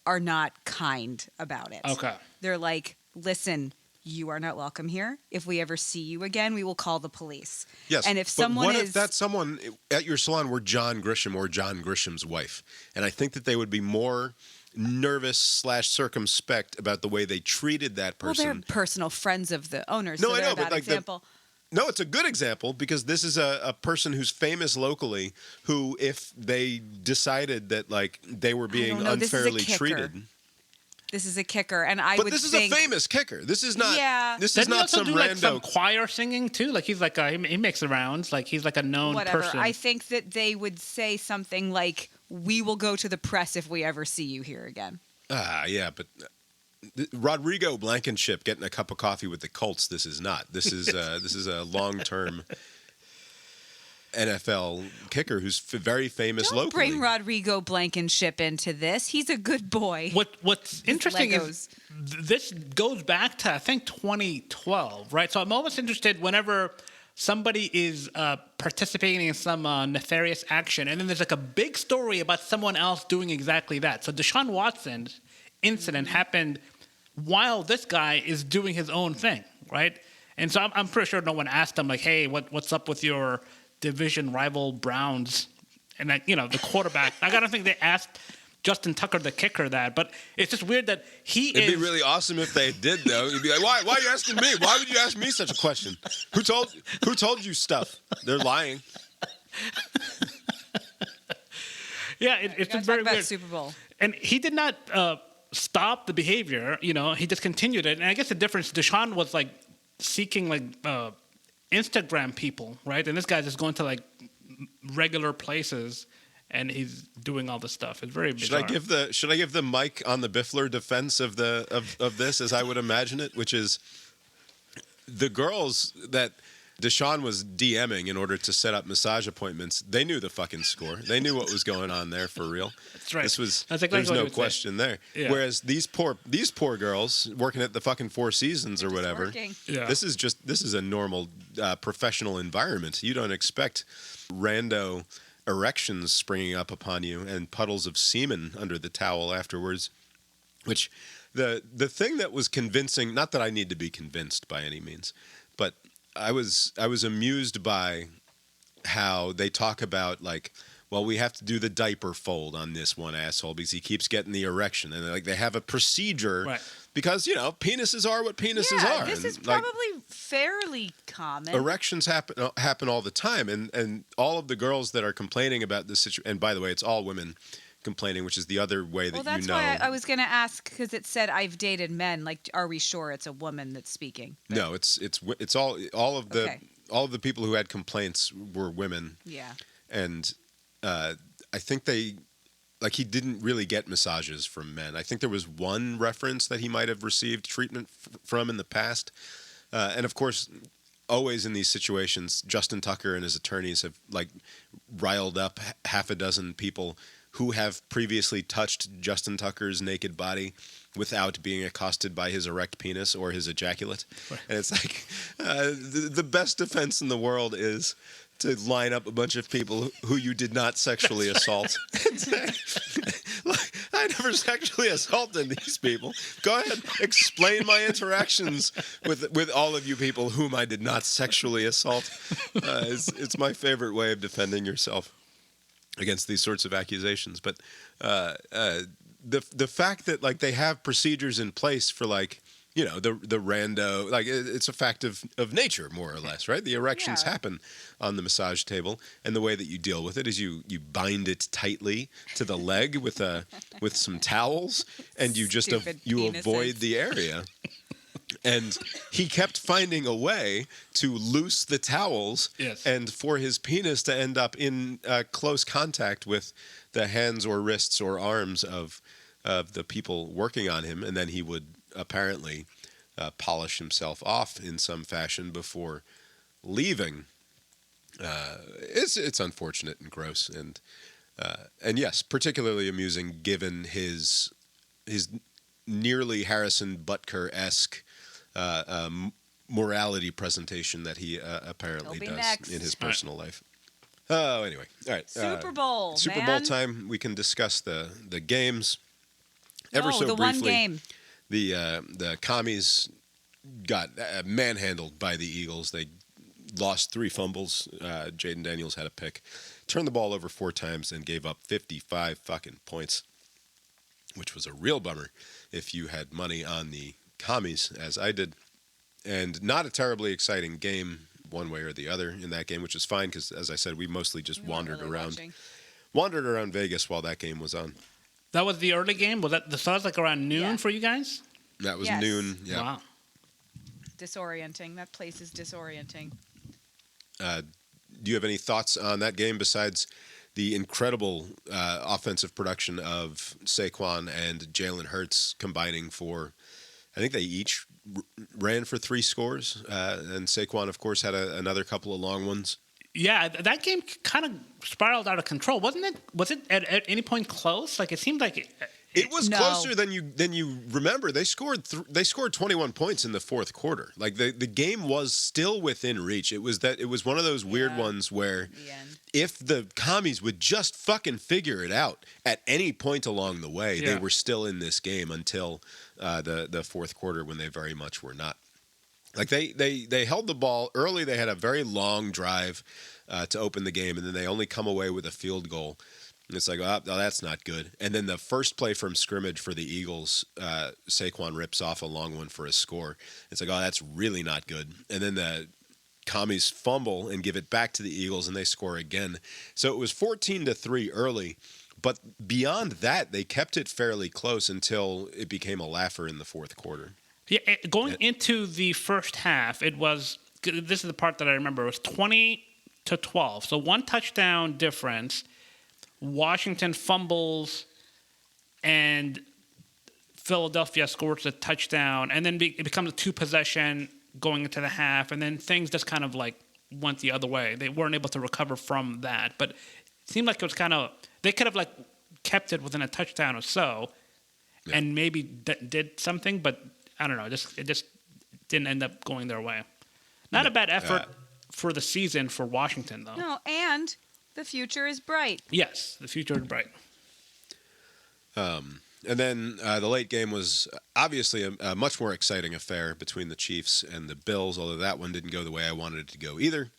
Speaker 1: are not kind about it.
Speaker 3: Okay.
Speaker 1: They're like, listen, you are not welcome here. If we ever see you again, we will call the police.
Speaker 2: Yes.
Speaker 1: And if
Speaker 2: but
Speaker 1: someone
Speaker 2: what
Speaker 1: is
Speaker 2: if that someone at your salon were John Grisham or John Grisham's wife? And I think that they would be more nervous / circumspect about the way they treated that person.
Speaker 1: well, they're personal friends of the owners.
Speaker 2: No,
Speaker 1: so
Speaker 2: I
Speaker 1: they're
Speaker 2: know, but
Speaker 1: that
Speaker 2: like
Speaker 1: example.
Speaker 2: No, it's a good example because this is a person who's famous locally who, if they decided that like they were being
Speaker 1: know. This is a
Speaker 2: unfairly
Speaker 1: kicker.
Speaker 2: treated.
Speaker 1: This is a kicker, and I
Speaker 2: But
Speaker 1: would
Speaker 2: this is
Speaker 1: think,
Speaker 2: a famous kicker. This is not.
Speaker 1: Yeah.
Speaker 2: This is
Speaker 3: Doesn't he
Speaker 2: not
Speaker 3: also
Speaker 2: some
Speaker 3: do like
Speaker 2: rando.
Speaker 3: some choir singing too? Like he's like he makes the rounds. Like he's like a known
Speaker 1: whatever.
Speaker 3: person.
Speaker 1: I think that they would say something like, "We will go to the press if we ever see you here again."
Speaker 2: Yeah, but Rodrigo Blankenship getting a cup of coffee with the Colts. This is not. This is a long-term NFL kicker who's very famous
Speaker 1: Don't
Speaker 2: locally.
Speaker 1: bring Rodrigo Blankenship into this. He's a good boy.
Speaker 3: What's interesting
Speaker 1: Legos.
Speaker 3: is this goes back to I think 2012, right? So I'm always interested whenever somebody is participating in some nefarious action, and then there's like a big story about someone else doing exactly that. So Deshaun Watson's incident happened while this guy is doing his own thing, right? And so I'm pretty sure no one asked him like, "Hey, what's up with your division rival Browns?" And that, you know, the quarterback. I don't think they asked Justin Tucker, the kicker, that. But it's just weird that
Speaker 2: It'd be really awesome if they did, though. You'd be like, why are you asking me? Why would you ask me such a question? Who told you stuff? They're lying.
Speaker 3: Yeah, it's
Speaker 1: Talk
Speaker 3: just very
Speaker 1: about
Speaker 3: weird.
Speaker 1: Super Bowl.
Speaker 3: And he did not stop the behavior. You know, he just continued it. And I guess the difference, Deshaun was like seeking like Instagram people, right? And this guy's just going to like regular places, and he's doing all this stuff. It's very bizarre.
Speaker 2: Should I give the Mike on the Biffler defense of this as I would imagine it, which is the girls that Deshaun was DMing in order to set up massage appointments. They knew the fucking score. They knew what was going on there for real.
Speaker 3: That's right.
Speaker 2: This was
Speaker 3: That's exactly
Speaker 2: there's
Speaker 3: what he
Speaker 2: no
Speaker 3: would say.
Speaker 2: question there.
Speaker 3: Yeah.
Speaker 2: Whereas these poor girls working at the fucking Four Seasons or whatever.
Speaker 1: working.
Speaker 3: Yeah.
Speaker 2: This is a normal professional environment. You don't expect rando erections springing up upon you and puddles of semen under the towel afterwards. Which the thing that was convincing, not that I need to be convinced by any means, but I was amused by how they talk about like, well, we have to do the diaper fold on this one asshole because he keeps getting the erection, and like they have a procedure,
Speaker 3: Right.
Speaker 2: Because penises are what penises
Speaker 1: Yeah,
Speaker 2: are.
Speaker 1: this
Speaker 2: and,
Speaker 1: is probably fairly common.
Speaker 2: erections happen all the time, and all of the girls that are complaining about this situation. And by the way, it's all women complaining, which is the other way that
Speaker 1: Well, that's why I was going to ask, because it said I've dated men. Like, are we sure it's a woman that's speaking?
Speaker 2: No, it's all of the
Speaker 1: Okay.
Speaker 2: all of the people who had complaints were women.
Speaker 1: Yeah.
Speaker 2: And I think he didn't really get massages from men. I think there was one reference that he might have received treatment from in the past. And of course, always in these situations, Justin Tucker and his attorneys have like riled up half a dozen people who have previously touched Justin Tucker's naked body without being accosted by his erect penis or his ejaculate. And it's like the best defense in the world is to line up a bunch of people who you did not sexually assault. And say, like, I never sexually assaulted these people. Go ahead, explain my interactions with all of you people whom I did not sexually assault. It's my favorite way of defending yourself against these sorts of accusations. But the fact that like they have procedures in place for like, the rando, like it's a fact of nature, more or less, right? The erections
Speaker 1: Yeah.
Speaker 2: happen on the massage table, and the way that you deal with it is you bind it tightly to the leg with some towels, and you just
Speaker 1: Stupid
Speaker 2: you
Speaker 1: penises.
Speaker 2: avoid the area. And he kept finding a way to loose the towels,
Speaker 3: Yes.
Speaker 2: and for his penis to end up in close contact with the hands or wrists or arms of the people working on him, and then he would apparently polish himself off in some fashion before leaving. It's unfortunate and gross, and yes, particularly amusing given his nearly Harrison Butker-esque morality presentation that he apparently
Speaker 1: He'll be
Speaker 2: does
Speaker 1: next.
Speaker 2: in his personal life. Oh, anyway, all right.
Speaker 1: Super Bowl,
Speaker 2: Super Bowl
Speaker 1: man.
Speaker 2: time. We can discuss the games ever
Speaker 1: No,
Speaker 2: so
Speaker 1: the
Speaker 2: briefly.
Speaker 1: one game.
Speaker 2: The commies got manhandled by the Eagles. They lost 3 fumbles. Jaden Daniels had a pick, turned the ball over 4 times, and gave up 55 fucking points, which was a real bummer if you had money on the commies, as I did. And not a terribly exciting game one way or the other in that game, which is fine because, as I said, we mostly just wandered around Vegas while that game was on.
Speaker 3: That was the early game? Was that the start like around noon for you guys?
Speaker 2: That was
Speaker 1: Yes.
Speaker 2: noon. Yeah.
Speaker 3: Wow.
Speaker 1: Disorienting. That place is disorienting.
Speaker 2: Do you have any thoughts on that game besides the incredible offensive production of Saquon and Jalen Hurts combining for, I think they each ran for 3 scores, and Saquon, of course, had another couple of long ones.
Speaker 3: Yeah, that game kind of spiraled out of control, wasn't it? Was it at any point close? Like it seemed like
Speaker 2: it was
Speaker 1: No.
Speaker 2: closer than you remember. They scored 21 points in the fourth quarter. Like the game was still within reach. It was one of those weird ones where
Speaker 1: The end.
Speaker 2: if the commies would just fucking figure it out at any point along the way, they were still in this game until the fourth quarter when they very much were not. Like they held the ball early. They had a very long drive to open the game, and then they only come away with a field goal. And it's like, oh, that's not good. And then the first play from scrimmage for the Eagles, Saquon rips off a long one for a score. It's like, oh, that's really not good. And then the commies fumble and give it back to the Eagles, and they score again. So it was 14-3 early. But beyond that, they kept it fairly close until it became a laugher in the fourth quarter.
Speaker 3: Yeah, going into the first half, it was. This is the part that I remember. It was 20-12, so 1 touchdown difference. Washington fumbles, and Philadelphia scores a touchdown, and then it becomes a 2-possession going into the half, and then things just kind of like went the other way. They weren't able to recover from that, but it seemed like it was kind of they could have like kept it within a touchdown or so, and maybe did something, but. I don't know. It just didn't end up going their way. Not a bad effort for the season for Washington, though.
Speaker 1: No, and the future is bright.
Speaker 3: Yes, the future is bright.
Speaker 2: And then the late game was obviously a much more exciting affair between the Chiefs and the Bills, although that one didn't go the way I wanted it to go either.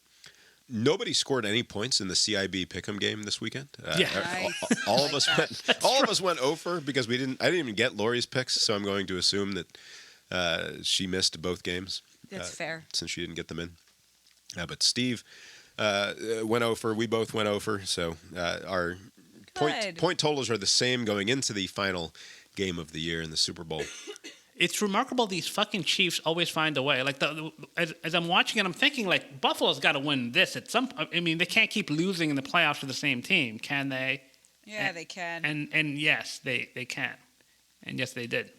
Speaker 2: Nobody scored any points in the CIB Pick'em game this weekend.
Speaker 1: Nice.
Speaker 2: All of us went over because I didn't even get Lori's picks, so I'm going to assume that she missed both games.
Speaker 1: That's fair.
Speaker 2: Since she didn't get them in. But Steve went over. We both went over. So our point totals are the same going into the final game of the year in the Super Bowl.
Speaker 3: It's remarkable these fucking Chiefs always find a way. Like as I'm watching it, I'm thinking like Buffalo's got to win this at some. I mean, they can't keep losing in the playoffs to the same team, can they?
Speaker 1: Yeah, they can.
Speaker 3: And yes, they can, and yes, they did.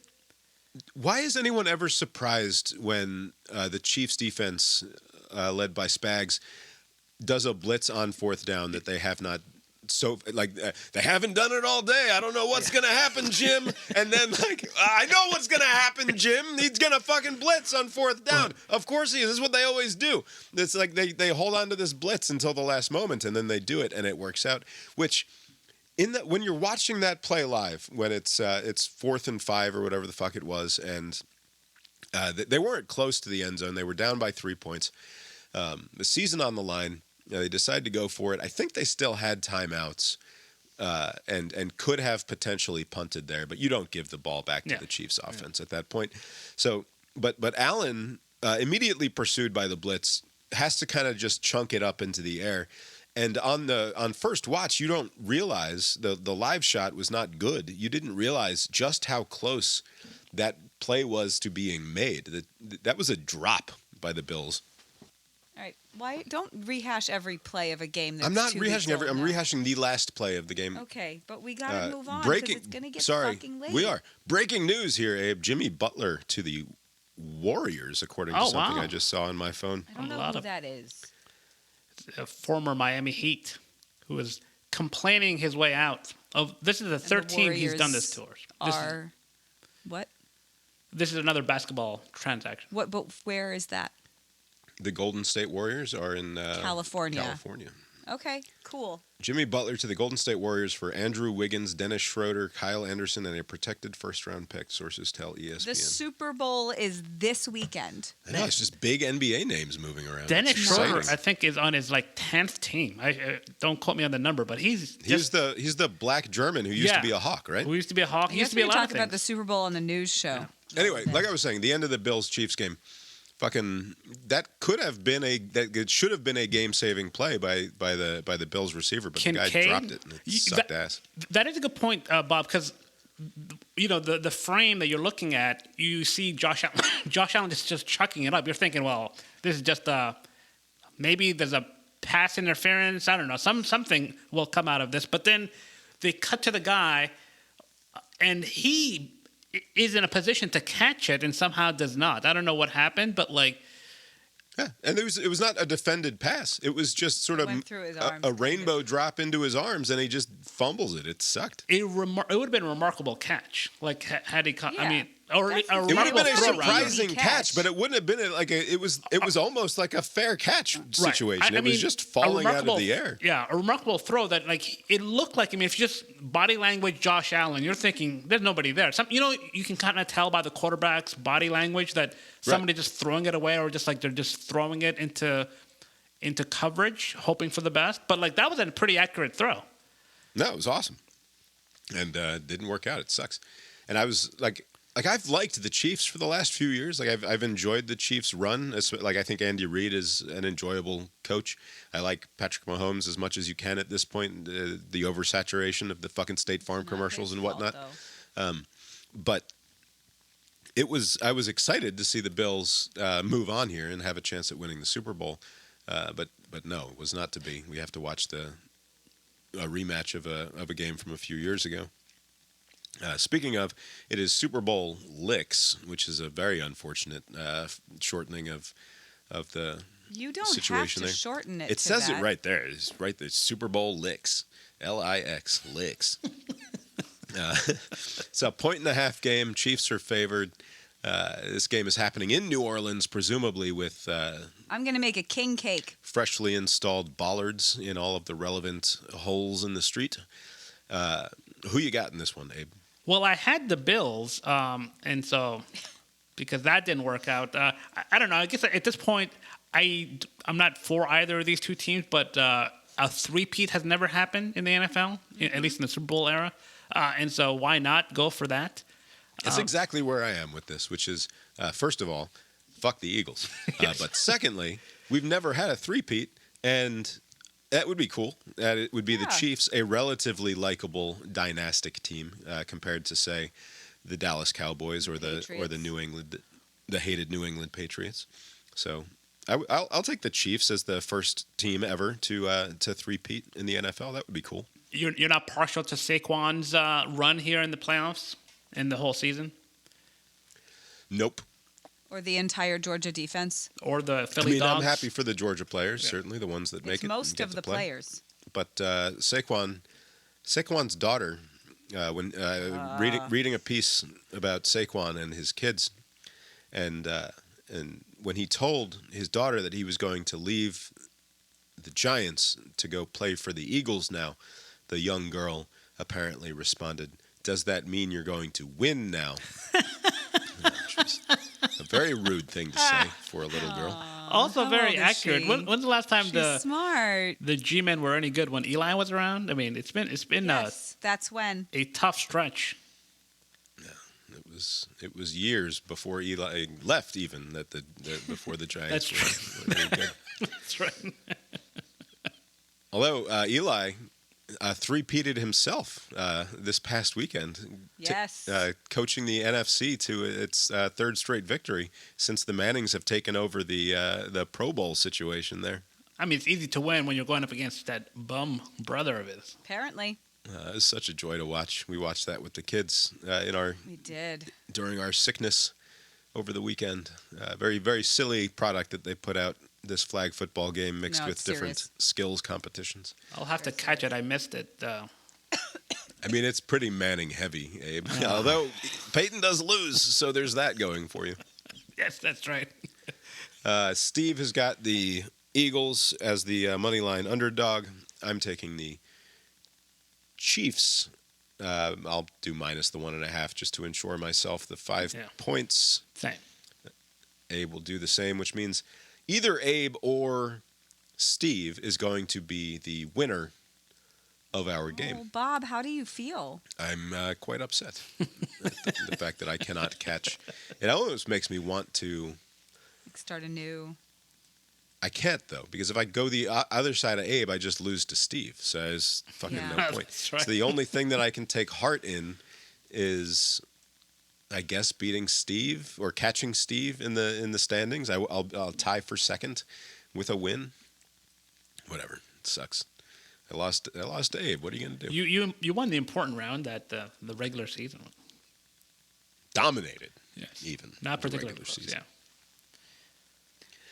Speaker 2: Why is anyone ever surprised when the Chiefs defense, led by Spags, does a blitz on 4th down that they have not? So they haven't done it all day. I don't know what's gonna happen, Jim. And then I know what's gonna happen, Jim. He's gonna fucking blitz on 4th down. Of course he is. This is what they always do. It's like they hold on to this blitz until the last moment, and then they do it, and it works out. Which when you're watching that play live, when it's 4th and 5 or whatever the fuck it was, and they weren't close to the end zone. They were down by 3 points. The season on the line. They decided to go for it. I think they still had timeouts and could have potentially punted there, but you don't give the ball back to the Chiefs offense at that point. So, but Allen, immediately pursued by the blitz, has to kind of just chunk it up into the air. And on first watch, you don't realize the live shot was not good. You didn't realize just how close that play was to being made. That was a drop by the Bills.
Speaker 1: All right. Why don't rehash every play of a game? That's
Speaker 2: I'm not
Speaker 1: 2 weeks
Speaker 2: rehashing
Speaker 1: old
Speaker 2: I'm
Speaker 1: now.
Speaker 2: rehashing the last play of the game.
Speaker 1: Okay, but we gotta move on
Speaker 2: Breaking.
Speaker 1: because it's gonna get
Speaker 2: Sorry,
Speaker 1: fucking late.
Speaker 2: we are breaking news here, Abe. Jimmy Butler to the Warriors, according to something I just saw on my phone.
Speaker 1: I don't know who that is.
Speaker 3: A former Miami Heat who is complaining his way out of. This is the third team he's done this to.
Speaker 1: What?
Speaker 3: This is another basketball transaction.
Speaker 1: What? But where is that?
Speaker 2: The Golden State Warriors are in
Speaker 1: California.
Speaker 2: California.
Speaker 1: Okay, cool.
Speaker 2: Jimmy Butler to the Golden State Warriors for Andrew Wiggins, Dennis Schroeder, Kyle Anderson, and a protected first-round pick, sources tell ESPN.
Speaker 1: The Super Bowl is this weekend.
Speaker 2: I know, it's just big NBA names moving around.
Speaker 3: Dennis
Speaker 2: It's
Speaker 3: Schroeder,
Speaker 2: exciting.
Speaker 3: I think, is on his 10th team. Don't quote me on the number, but he's
Speaker 2: the black German who used to be a Hawk, right?
Speaker 3: Who used to be a Hawk. He
Speaker 1: You
Speaker 3: used
Speaker 1: guys
Speaker 3: to be a
Speaker 1: need
Speaker 3: lot
Speaker 1: to
Speaker 3: of
Speaker 1: talk about the
Speaker 3: things.
Speaker 1: Super Bowl on the news show.
Speaker 2: Anyway, like I was saying, the end of the Bills-Chiefs game, that should have been a game-saving play by the Bills receiver, but the guy
Speaker 3: Kincaid?
Speaker 2: dropped it and it sucked ass.
Speaker 3: That is a good point, Bob, because the frame that you're looking at, you see Josh Allen just chucking it up. You're thinking, well, this is just maybe there's a pass interference. I don't know. Something will come out of this. But then they cut to the guy, and he is in a position to catch it and somehow does not. I don't know what happened, but
Speaker 2: Yeah, and it was not a defended pass. It was just sort of
Speaker 1: went through his arms,
Speaker 2: a rainbow drop into his arms, and he just fumbles it. It sucked.
Speaker 3: it would have been a remarkable catch. Had he caught, I
Speaker 1: Yeah.
Speaker 3: mean, or
Speaker 1: That's-
Speaker 3: a
Speaker 2: It would have
Speaker 3: remarkable
Speaker 2: been a
Speaker 3: throw around.
Speaker 2: surprising
Speaker 1: Catch.
Speaker 2: catch, but it wouldn't have been it was almost like a fair catch situation.
Speaker 3: I
Speaker 2: It was
Speaker 3: mean,
Speaker 2: just
Speaker 3: a
Speaker 2: falling out of
Speaker 3: remarkable-
Speaker 2: the air.
Speaker 3: Yeah, a remarkable throw that it looked like. I mean, if you just body language Josh Allen, you're thinking there's nobody there. You can kind of tell by the quarterback's body language that somebody just throwing it away, or just they're just throwing it into coverage, hoping for the best. But that was a pretty accurate throw.
Speaker 2: No, it was awesome, and didn't work out. It sucks. And I was like I've liked the Chiefs for the last few years. I've enjoyed the Chiefs' run. I think Andy Reid is an enjoyable coach. I like Patrick Mahomes as much as you can at this point. The oversaturation of the fucking State Farm commercials and whatnot. But I was excited to see the Bills move on here and have a chance at winning the Super Bowl. But no, it was not to be. We have to watch a rematch of a game from a few years ago. Speaking of, it is Super Bowl licks, which is a very unfortunate shortening of the
Speaker 1: You don't
Speaker 2: situation
Speaker 1: have to
Speaker 2: there.
Speaker 1: shorten it.
Speaker 2: It
Speaker 1: to
Speaker 2: says
Speaker 1: that.
Speaker 2: it right there. It's right there. Super Bowl licks. Lix, licks. It's a 1.5 game. Chiefs are favored. This game is happening in New Orleans, presumably with
Speaker 1: I'm going to make a king cake.
Speaker 2: freshly installed bollards in all of the relevant holes in the street. Who you got in this one, Abe?
Speaker 3: Well, I had the Bills, and so because that didn't work out, I don't know. I guess at this point, I'm not for either of these two teams, but a three-peat has never happened in the NFL, at least in the Super Bowl era, and so why not go for that?
Speaker 2: That's exactly where I am with this, which is, first of all, fuck the Eagles.
Speaker 3: Yes.
Speaker 2: But secondly, we've never had a three-peat, and that would be cool. It would be the Chiefs, a relatively likable dynastic team compared to, say, the Dallas Cowboys or the hated New England Patriots. So I'll take the Chiefs as the first team ever to three-peat in the NFL. That would be cool.
Speaker 3: You're not partial to Saquon's run here in the playoffs and the whole season,
Speaker 2: Nope.
Speaker 1: Or the entire Georgia defense.
Speaker 3: or the Philly Dogs?
Speaker 2: I'm happy for the Georgia players, certainly the ones that make
Speaker 1: It's
Speaker 2: it.
Speaker 1: most
Speaker 2: and get
Speaker 1: of
Speaker 2: to
Speaker 1: the
Speaker 2: play.
Speaker 1: players.
Speaker 2: But Saquon's daughter, when reading a piece about Saquon and his kids, and when he told his daughter that he was going to leave the Giants to go play for the Eagles now, the young girl apparently responded, "Does that mean you're going to win now?" Which was a very rude thing to say for a little girl.
Speaker 3: Also
Speaker 1: How
Speaker 3: very
Speaker 1: old is
Speaker 3: accurate.
Speaker 1: she?
Speaker 3: When's the last time
Speaker 1: She's smart.
Speaker 3: the G-men were any good? When Eli was around? I mean, it's been
Speaker 1: Yes, that's when.
Speaker 3: a tough stretch.
Speaker 2: It was years before Eli left, even before the Giants
Speaker 3: That's
Speaker 2: were really good.
Speaker 3: That's right.
Speaker 2: Although Eli three-peated himself this past weekend,
Speaker 1: Yes.
Speaker 2: coaching the NFC to its third straight victory since the Mannings have taken over the Pro Bowl situation there.
Speaker 3: I mean, it's easy to win when you're going up against that bum brother of his.
Speaker 1: Apparently.
Speaker 2: It was such a joy to watch. We watched that with the kids
Speaker 1: We did.
Speaker 2: during our sickness over the weekend. Very, very silly product that they put out, this flag football game mixed
Speaker 1: No,
Speaker 2: with
Speaker 1: it's
Speaker 2: different
Speaker 1: serious.
Speaker 2: skills competitions.
Speaker 3: I'll have to catch it. I missed it.
Speaker 2: I mean, it's pretty Manning heavy, Abe. Although Peyton does lose, so there's that going for you.
Speaker 3: Yes, that's right.
Speaker 2: Steve has got the Eagles as the money line underdog. I'm taking the Chiefs. I'll do minus the 1.5 just to ensure myself the 5 points.
Speaker 3: Same.
Speaker 2: Abe will do the same, which means either Abe or Steve is going to be the winner of our game.
Speaker 1: Oh, Bob, how do you feel?
Speaker 2: I'm quite upset at the fact that I cannot catch. It almost makes me want to
Speaker 1: start anew.
Speaker 2: I can't, though, because if I go the other side of Abe, I just lose to Steve. So there's fucking no point.
Speaker 3: That's right.
Speaker 2: So the only thing that I can take heart in is, I guess, beating Steve or catching Steve in the standings. I'll tie for second with a win. Whatever. It sucks. I lost to Abe. What are you going to do?
Speaker 3: You won the important round at the regular season.
Speaker 2: Dominated.
Speaker 3: Yes.
Speaker 2: Even.
Speaker 3: Not
Speaker 2: the
Speaker 3: particularly
Speaker 2: regular
Speaker 3: close,
Speaker 2: season.
Speaker 3: yeah.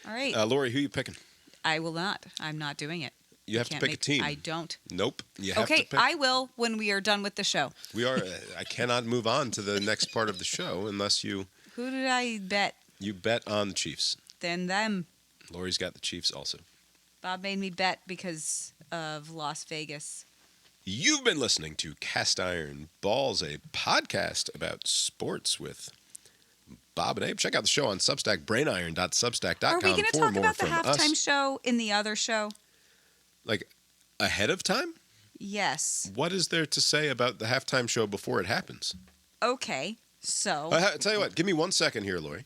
Speaker 1: All right.
Speaker 2: Lori, who are you picking?
Speaker 1: I will not. I'm not doing it.
Speaker 2: You have to pick a team.
Speaker 1: I don't.
Speaker 2: Nope. You have
Speaker 1: Okay,
Speaker 2: to pick.
Speaker 1: I will when we are done with the show.
Speaker 2: We are. I cannot move on to the next part of the show unless you.
Speaker 1: Who did I bet?
Speaker 2: You bet on the Chiefs.
Speaker 1: Then them.
Speaker 2: Lori's got the Chiefs also.
Speaker 1: Bob made me bet because of Las Vegas.
Speaker 2: You've been listening to Cast Iron Balls, a podcast about sports with Bob and Abe. Check out the show on Substack, brainiron.substack.com.
Speaker 1: Are we going to talk about the halftime
Speaker 2: us.
Speaker 1: show in the other show?
Speaker 2: Like, ahead of time?
Speaker 1: Yes.
Speaker 2: What is there to say about the halftime show before it happens?
Speaker 1: Okay, so.
Speaker 2: I'll tell you what, give me 1 second here, Lori.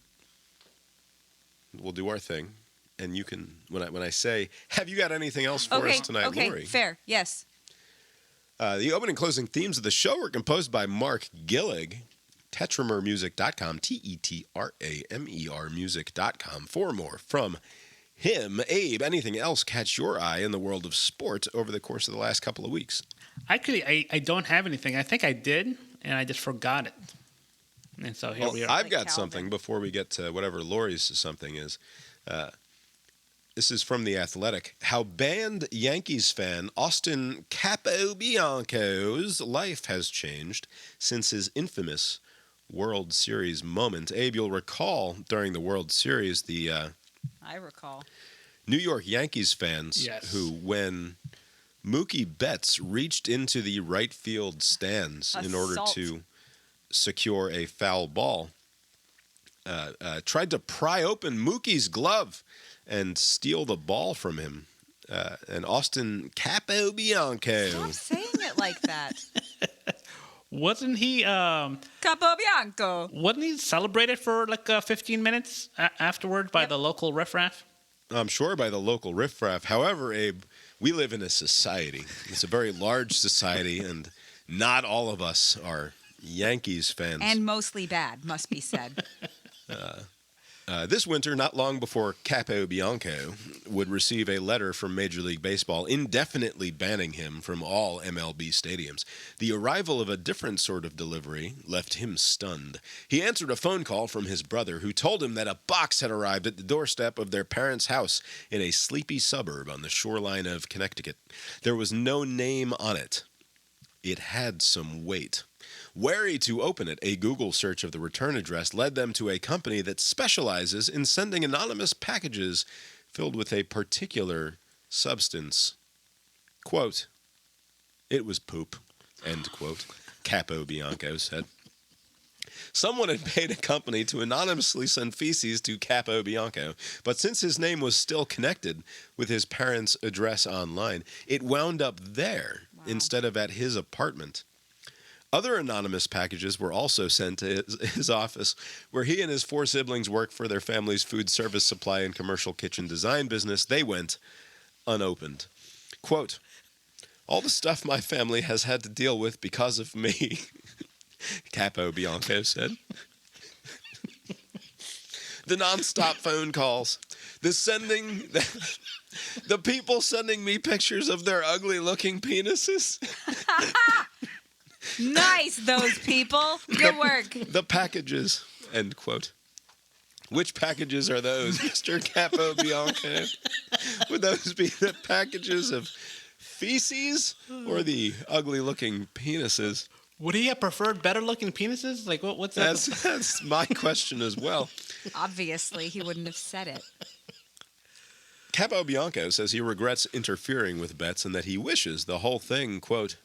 Speaker 2: We'll do our thing. And you can, when I say, have you got anything else for us tonight,
Speaker 1: okay,
Speaker 2: Lori?
Speaker 1: fair, yes.
Speaker 2: The opening and closing themes of the show were composed by Mark Gillig, tetramermusic.com, Tetramer music.com. For more from him, Abe, anything else catch your eye in the world of sport over the course of the last couple of weeks?
Speaker 3: Actually, I don't have anything. I think I did, and I just forgot it. And so here we are.
Speaker 2: I've
Speaker 1: Like
Speaker 2: got
Speaker 1: Calvin.
Speaker 2: something before we get to whatever Lori's something is. This is from The Athletic. How banned Yankees fan Austin Capobianco's life has changed since his infamous World Series moment. Abe, you'll recall during the World Series, the
Speaker 1: I recall.
Speaker 2: New York Yankees fans who, when Mookie Betts reached into the right field stands in order to secure a foul ball, tried to pry open Mookie's glove and steal the ball from him. And Austin Capobianco.
Speaker 1: Stop saying it like that.
Speaker 3: Wasn't he
Speaker 1: Capobianco.
Speaker 3: Wasn't he celebrated for like 15 minutes afterward by the local riffraff?
Speaker 2: I'm sure by the local riffraff. However, Abe, we live in a society. It's a very large society, and not all of us are Yankees fans.
Speaker 1: And mostly bad, must be said.
Speaker 2: This winter, not long before Capobianco would receive a letter from Major League Baseball indefinitely banning him from all MLB stadiums, the arrival of a different sort of delivery left him stunned. He answered a phone call from his brother, who told him that a box had arrived at the doorstep of their parents' house in a sleepy suburb on the shoreline of Connecticut. There was no name on it. It had some weight. Wary to open it, a Google search of the return address led them to a company that specializes in sending anonymous packages filled with a particular substance. Quote, "It was poop," end quote, Capobianco said. Someone had paid a company to anonymously send feces to Capobianco, but since his name was still connected with his parents' address online, it wound up there instead of at his apartment. Other anonymous packages were also sent to his office, where he and his 4 siblings work for their family's food service supply and commercial kitchen design business. They went unopened. Quote, "All the stuff my family has had to deal with because of me," Capobianco said. The nonstop phone calls, the people sending me pictures of their ugly-looking penises.
Speaker 1: Nice, those people. Good work.
Speaker 2: The packages, end quote. Which packages are those, Mr. Capobianco? Would those be the packages of feces or the ugly-looking penises?
Speaker 3: Would he have preferred better-looking penises? Like, what's that?
Speaker 2: That's my question as well.
Speaker 1: Obviously, he wouldn't have said it.
Speaker 2: Capobianco says he regrets interfering with bets and that he wishes the whole thing, quote,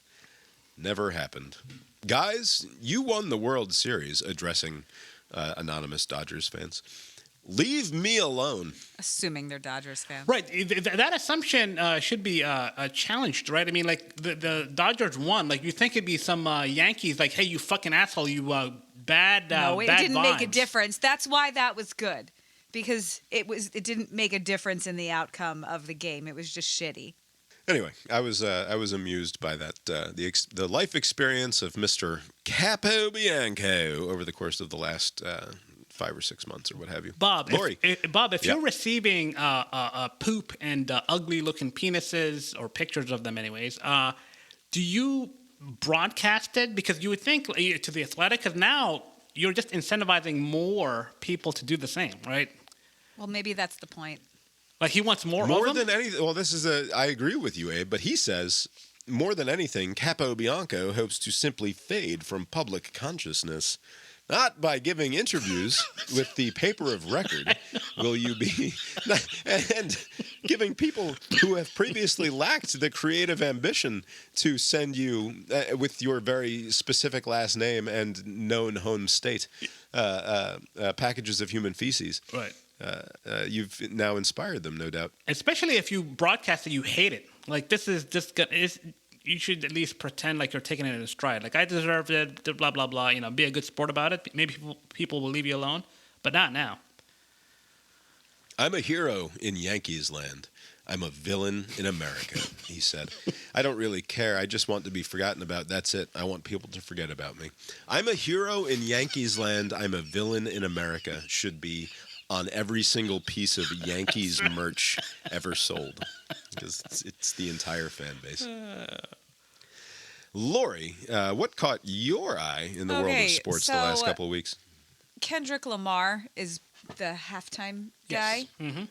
Speaker 2: never happened. Guys, you won the World Series, addressing anonymous Dodgers fans. Leave me alone.
Speaker 1: Assuming they're Dodgers fans.
Speaker 3: Right. That assumption should be challenged, right? I mean, like, the Dodgers won. Like, you think it'd be some Yankees, like, hey, you fucking asshole, you bad
Speaker 1: No, it
Speaker 3: bad
Speaker 1: didn't make a
Speaker 3: vibes.
Speaker 1: difference. That's why that was good. Because it didn't make a difference in the outcome of the game. It was just shitty.
Speaker 2: Anyway, I was amused by that the life experience of Mr. Capobianco over the course of the last 5 or 6 months or what have you.
Speaker 3: Bob,
Speaker 2: Lori.
Speaker 3: if
Speaker 2: Yeah.
Speaker 3: you're receiving poop and ugly-looking penises, or pictures of them anyways, do you broadcast it? Because you would think to The Athletic, because now you're just incentivizing more people to do the same, right?
Speaker 1: Well, maybe that's the point.
Speaker 3: Like, he wants more
Speaker 2: More
Speaker 3: of them?
Speaker 2: than anything, well, I agree with you, Abe, but he says, more than anything, Capobianco hopes to simply fade from public consciousness. Not by giving interviews with the paper of record will you be, and giving people who have previously lacked the creative ambition to send you, with your very specific last name and known home state, packages of human feces.
Speaker 3: Right.
Speaker 2: You've now inspired them, no doubt.
Speaker 3: Especially if you broadcast that you hate it. Like, this is just you should at least pretend like you're taking it in stride. Like, I deserve it, blah, blah, blah. You know, be a good sport about it. Maybe people will leave you alone, but not now.
Speaker 2: I'm a hero in Yankees land. I'm a villain in America, he said. I don't really care. I just want to be forgotten about. That's it. I want people to forget about me. I'm a hero in Yankees land. I'm a villain in America should be on every single piece of Yankees merch ever sold, because it's the entire fan base. Lori, what caught your eye in the world of sports the last couple of weeks?
Speaker 1: Kendrick Lamar is the halftime guy.
Speaker 3: Yes. Mm-hmm.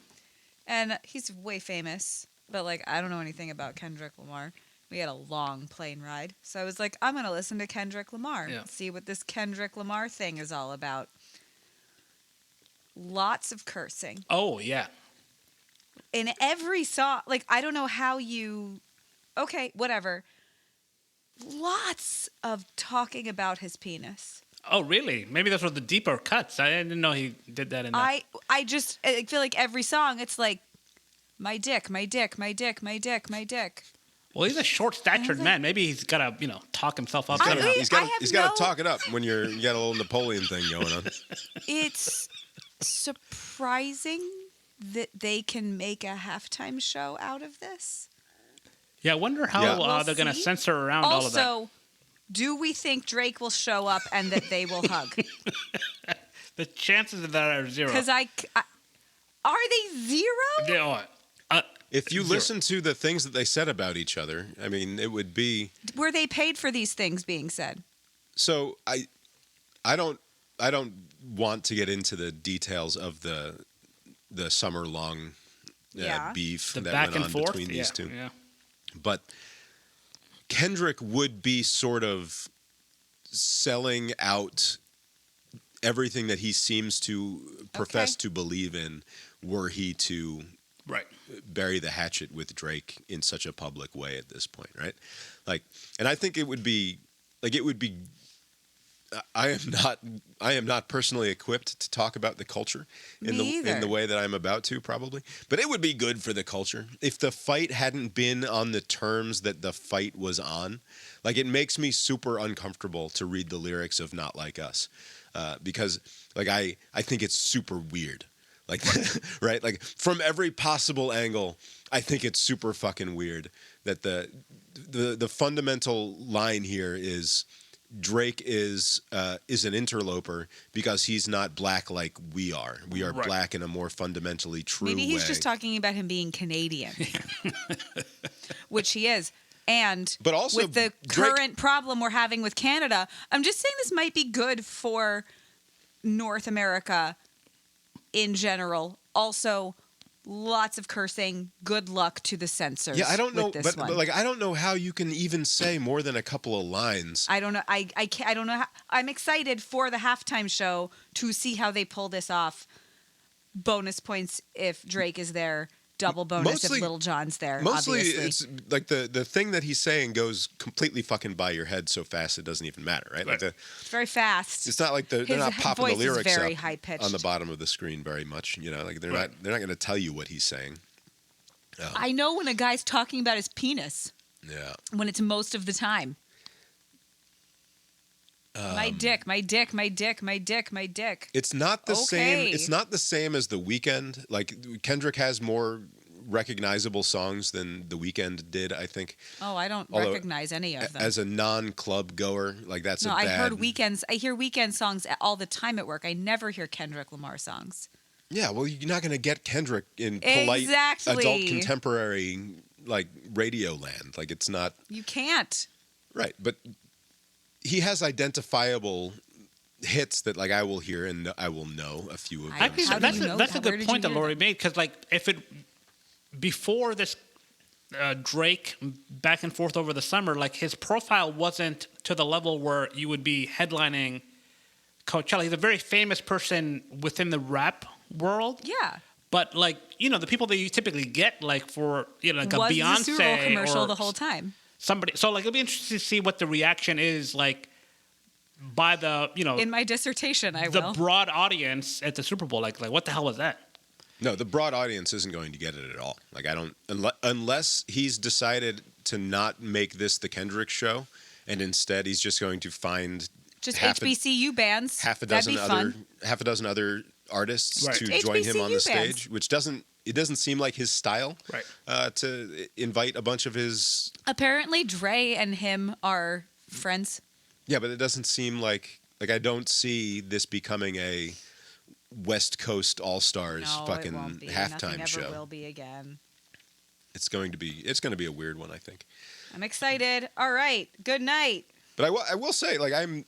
Speaker 1: And he's way famous. But, like, I don't know anything about Kendrick Lamar. We had a long plane ride. So I was like, I'm going to listen to Kendrick Lamar.
Speaker 3: Yeah.
Speaker 1: See what this Kendrick Lamar thing is all about. Lots of cursing.
Speaker 3: Oh, yeah.
Speaker 1: In every song. Like, I don't know how you... Okay, whatever. Lots of talking about his penis.
Speaker 3: Oh, really? Maybe those were the deeper cuts. I didn't know he did that in the...
Speaker 1: I feel like every song, it's like, my dick, my dick, my dick, my dick, my dick.
Speaker 3: Well, he's a short-statured man. Maybe he's got to, talk himself up.
Speaker 2: He's got
Speaker 1: no-
Speaker 2: to talk it up when you got a little Napoleon thing going on.
Speaker 1: It's surprising that they can make a halftime show out of this.
Speaker 3: Yeah, I wonder how
Speaker 1: We'll
Speaker 3: they're going to
Speaker 1: see.
Speaker 3: censor around all of that.
Speaker 1: Also, do we think Drake will show up and that they will hug?
Speaker 3: The chances of that are zero.
Speaker 1: Because are they zero?
Speaker 3: They are.
Speaker 2: If you
Speaker 3: Zero.
Speaker 2: listen to the things that they said about each other, I mean, it would be...
Speaker 1: Were they paid for these things being said?
Speaker 2: So I don't want to get into the details of the summer long beef
Speaker 3: The
Speaker 2: that
Speaker 3: back
Speaker 2: went
Speaker 3: and
Speaker 2: on
Speaker 3: forth
Speaker 2: between these two.
Speaker 3: Yeah.
Speaker 2: But Kendrick would be sort of selling out everything that he seems to profess to believe in were he to
Speaker 3: Right.
Speaker 2: bury the hatchet with Drake in such a public way at this point, right? Like, and I think it would be I am not personally equipped to talk about the culture in the way that I'm about to, probably. But it would be good for the culture if the fight hadn't been on the terms that the fight was on. Like, it makes me super uncomfortable to read the lyrics of Not Like Us, because like I think it's super weird. Like, right? Like, from every possible angle, I think it's super fucking weird that the fundamental line here is Drake is an interloper because he's not black like we are. We are black in a more fundamentally true way.
Speaker 1: Maybe he's just talking about him being Canadian, which he is. And
Speaker 2: but also,
Speaker 1: with the current problem we're having with Canada, I'm just saying this might be good for North America in general. Also, lots of cursing. Good luck to the censors.
Speaker 2: Yeah, I don't know,
Speaker 1: but
Speaker 2: like, I don't know how you can even say more than a couple of lines.
Speaker 1: I don't know. I can't. I don't know. I'm excited for the halftime show to see how they pull this off. Bonus points if Drake is there double bonus
Speaker 2: Mostly-
Speaker 1: if Little John's there.
Speaker 2: Mostly,
Speaker 1: obviously.
Speaker 2: it's like the thing that he's saying goes completely fucking by your head so fast it doesn't even matter, right? Like
Speaker 1: It's very fast.
Speaker 2: it's not like they're
Speaker 1: His
Speaker 2: not popping
Speaker 1: voice
Speaker 2: the lyrics
Speaker 1: is very
Speaker 2: up
Speaker 1: high-pitched.
Speaker 2: on the bottom of the screen very much. You know, like they're not going to tell you what he's saying.
Speaker 1: I know when a guy's talking about his penis
Speaker 2: Yeah.
Speaker 1: when it's most of the time. My dick, my dick, my dick, my dick, my dick.
Speaker 2: It's not the same.
Speaker 1: Okay.
Speaker 2: It's not the same as The Weeknd. Like Kendrick has more recognizable songs than The Weeknd did, I think.
Speaker 1: Oh, I don't
Speaker 2: Although,
Speaker 1: recognize any of them.
Speaker 2: As a non-club goer, like that's
Speaker 1: No,
Speaker 2: a
Speaker 1: I
Speaker 2: bad.
Speaker 1: heard Weekends. I hear Weekend songs all the time at work. I never hear Kendrick Lamar songs.
Speaker 2: Yeah, well, you're not going to get Kendrick in polite
Speaker 1: Exactly.
Speaker 2: adult contemporary like radio land. Like it's not
Speaker 1: You can't.
Speaker 2: right, but he has identifiable hits that like I will hear and I will know a few of them.
Speaker 3: Actually,
Speaker 1: How do
Speaker 3: that's
Speaker 1: you know
Speaker 3: that's a
Speaker 1: that? Where
Speaker 3: good
Speaker 1: did
Speaker 3: point
Speaker 1: you
Speaker 3: that
Speaker 1: hear
Speaker 3: Lori
Speaker 1: them?
Speaker 3: made, because like if it before this Drake back and forth over the summer, like his profile wasn't to the level where you would be headlining Coachella. He's a very famous person within the rap world.
Speaker 1: Yeah.
Speaker 3: But like, you know, the people that you typically get like for, you know, like
Speaker 1: Was
Speaker 3: a Beyonce
Speaker 1: the Super Bowl commercial
Speaker 3: or
Speaker 1: the whole time.
Speaker 3: somebody. So like it'll be interesting to see what the reaction is like by the, you know,
Speaker 1: In my dissertation, I
Speaker 3: the
Speaker 1: will.
Speaker 3: broad audience at the Super Bowl. Like what the hell was that?
Speaker 2: No, the broad audience isn't going to get it at all. Like I don't unless he's decided to not make this the Kendrick show and instead he's just going to find
Speaker 1: Just
Speaker 2: half a-
Speaker 1: HBCU bands.
Speaker 2: half a
Speaker 1: That'd
Speaker 2: dozen
Speaker 1: be
Speaker 2: other
Speaker 1: fun.
Speaker 2: artists
Speaker 3: Right.
Speaker 2: to join him on the
Speaker 1: HBCU bands.
Speaker 2: stage, which doesn't seem like his style.
Speaker 3: Right.
Speaker 2: To invite a bunch of his
Speaker 1: Apparently, Dre and him are friends.
Speaker 2: yeah, but it doesn't seem like I don't see this becoming a West Coast All Stars
Speaker 1: No,
Speaker 2: fucking
Speaker 1: it won't be.
Speaker 2: halftime
Speaker 1: Nothing ever
Speaker 2: show.
Speaker 1: will be again.
Speaker 2: It's going to be a weird one, I think.
Speaker 1: I'm excited. All right. Good night.
Speaker 2: But I will say, like I'm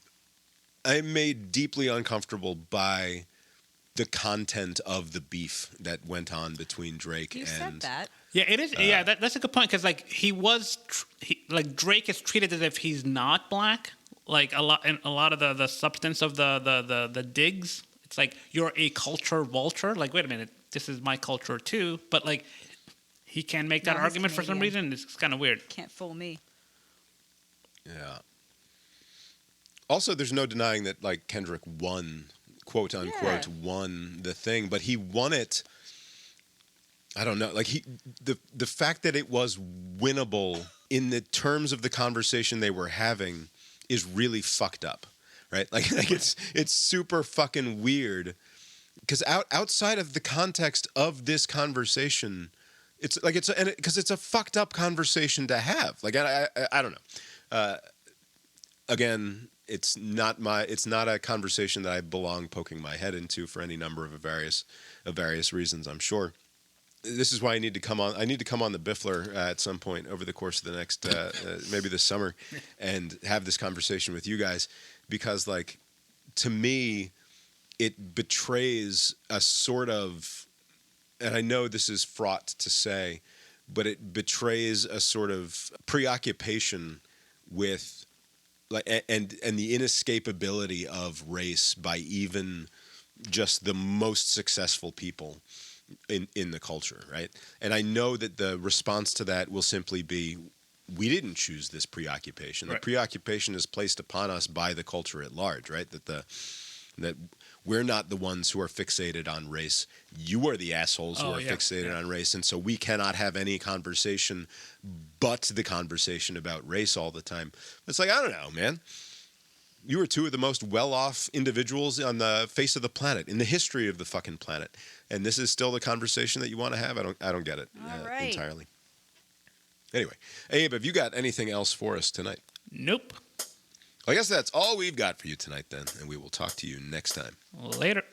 Speaker 2: made deeply uncomfortable by the content of the beef that went on between Drake
Speaker 1: You
Speaker 2: and
Speaker 1: said that.
Speaker 3: Yeah, it is. Yeah, that's a good point, because like like Drake is treated as if he's not black. Like a lot of the substance of the digs. It's like you're a culture vulture. Like, wait a minute, this is my culture too. But like, he can't make that
Speaker 1: No, he's
Speaker 3: argument for some
Speaker 1: Canadian.
Speaker 3: reason. It's kind of weird.
Speaker 1: Can't fool me.
Speaker 2: yeah. Also, there's no denying that like Kendrick won, quote unquote, won the thing, but he won it. I don't know, like the fact that it was winnable in the terms of the conversation they were having is really fucked up, right? Like it's super fucking weird because outside of the context of this conversation, it's like because it's a fucked up conversation to have. Like I don't know. Again, it's not a conversation that I belong poking my head into for any number of various reasons, I'm sure. This is why I need to come on the Biffler at some point over the course of the next maybe this summer and have this conversation with you guys, because like to me it betrays a sort of, and I know this is fraught to say, but it betrays a sort of preoccupation with like and the inescapability of race by even just the most successful people in the culture, right? And I know that the response to that will simply be, we didn't choose this preoccupation.
Speaker 3: Right.
Speaker 2: The preoccupation is placed upon us by the culture at large, right? That we're not the ones who are fixated on race. You are the assholes who are fixated on race, and so we cannot have any conversation but the conversation about race all the time. It's like, I don't know, man. You are two of the most well-off individuals on the face of the planet, in the history of the fucking planet, and this is still the conversation that you want to have. I don't get it
Speaker 1: All right.
Speaker 2: entirely. Anyway, Abe, have you got anything else for us tonight?
Speaker 3: Nope.
Speaker 2: Well, I guess that's all we've got for you tonight, then, and we will talk to you next time.
Speaker 3: Later.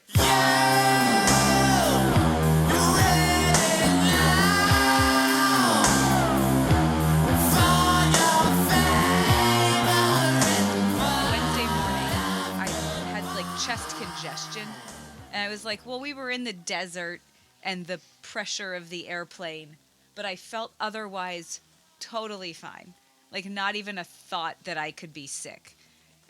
Speaker 1: Wednesday morning, I had like chest congestion. And I was like, well, we were in the desert and the pressure of the airplane, but I felt otherwise totally fine. Like, not even a thought that I could be sick.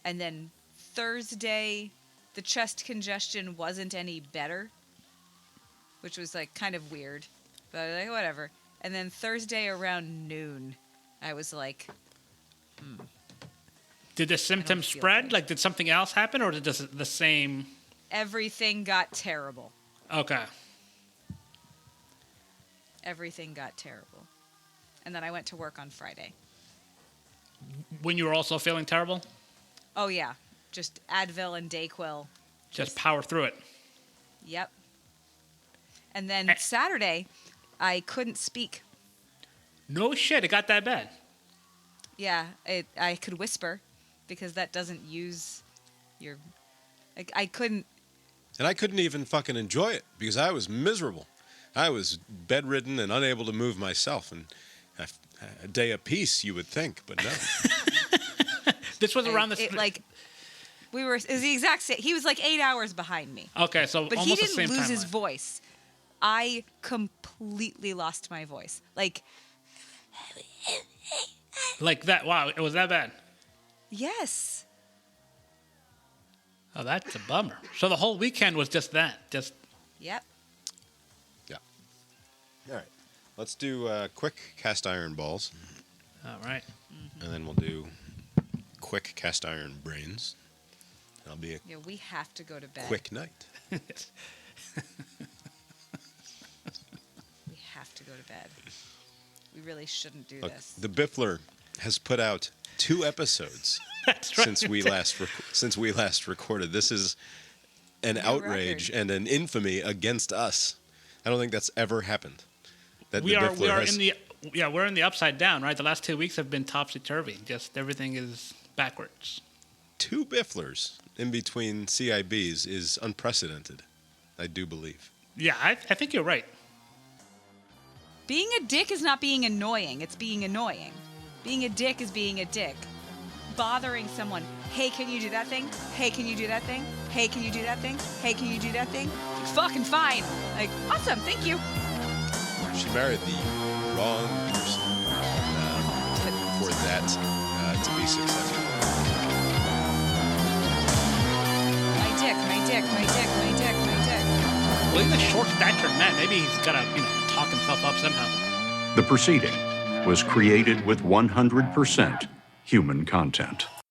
Speaker 1: And then Thursday, the chest congestion wasn't any better, which was like kind of weird. But I was like, whatever. And then Thursday around noon, I was like,
Speaker 3: Did the symptoms
Speaker 1: feel
Speaker 3: spread?
Speaker 1: good.
Speaker 3: Like, did something else happen, or did the same?
Speaker 1: everything got terrible.
Speaker 3: Okay.
Speaker 1: Everything got terrible. And then I went to work on Friday.
Speaker 3: When you were also feeling terrible,
Speaker 1: Oh, yeah. Just Advil and Dayquil.
Speaker 3: just power through it.
Speaker 1: Yep. And then Saturday, I couldn't speak.
Speaker 3: No shit, it got that bad.
Speaker 1: Yeah, I could whisper because that doesn't use your... I couldn't...
Speaker 2: And I couldn't even fucking enjoy it because I was miserable. I was bedridden and unable to move myself. And a day of peace, you would think, but no.
Speaker 3: This was around the...
Speaker 1: It was the exact same. He was like 8 hours behind me.
Speaker 3: Okay, so
Speaker 1: But he
Speaker 3: almost the
Speaker 1: didn't
Speaker 3: same
Speaker 1: lose his
Speaker 3: timeline.
Speaker 1: voice. I completely lost my voice. Like,
Speaker 3: Like that. Wow, it was that bad.
Speaker 1: yes.
Speaker 3: Oh, that's a bummer. So the whole weekend was just that. Just
Speaker 1: Yep.
Speaker 2: Yeah. All right. Let's do quick cast iron balls,
Speaker 3: all right.
Speaker 2: and then we'll do quick cast iron brains. That'll be a
Speaker 1: Yeah, we have to go to bed.
Speaker 2: quick night.
Speaker 1: We have to go to bed. We really shouldn't do
Speaker 2: Look,
Speaker 1: this.
Speaker 2: the Biffler has put out 2 episodes
Speaker 3: That's right.
Speaker 2: since we last recorded. This is an outrage
Speaker 1: record.
Speaker 2: and an infamy against us. I don't think that's ever happened. That
Speaker 3: We
Speaker 2: the
Speaker 3: are
Speaker 2: Biffler has,
Speaker 3: in the we're in the upside down, right? The last 2 weeks have been topsy turvy. Just everything is backwards.
Speaker 2: 2 Bifflers in between CIBs is unprecedented. I do believe.
Speaker 3: Yeah, I think you're right.
Speaker 1: Being a dick is not being annoying. It's being annoying. Being a dick is being a dick. Bothering someone. Hey, can you do that thing? Hey, can you do that thing? Hey, can you do that thing? Hey, can you do that thing? Fucking fine. Like, awesome. Thank you.
Speaker 2: She married the wrong person for that to be successful.
Speaker 1: My dick, my dick, my dick, my dick, my dick.
Speaker 3: Well, he's a short-statured man. Maybe he's got to, talk himself up somehow.
Speaker 4: The proceeding was created with 100% human content.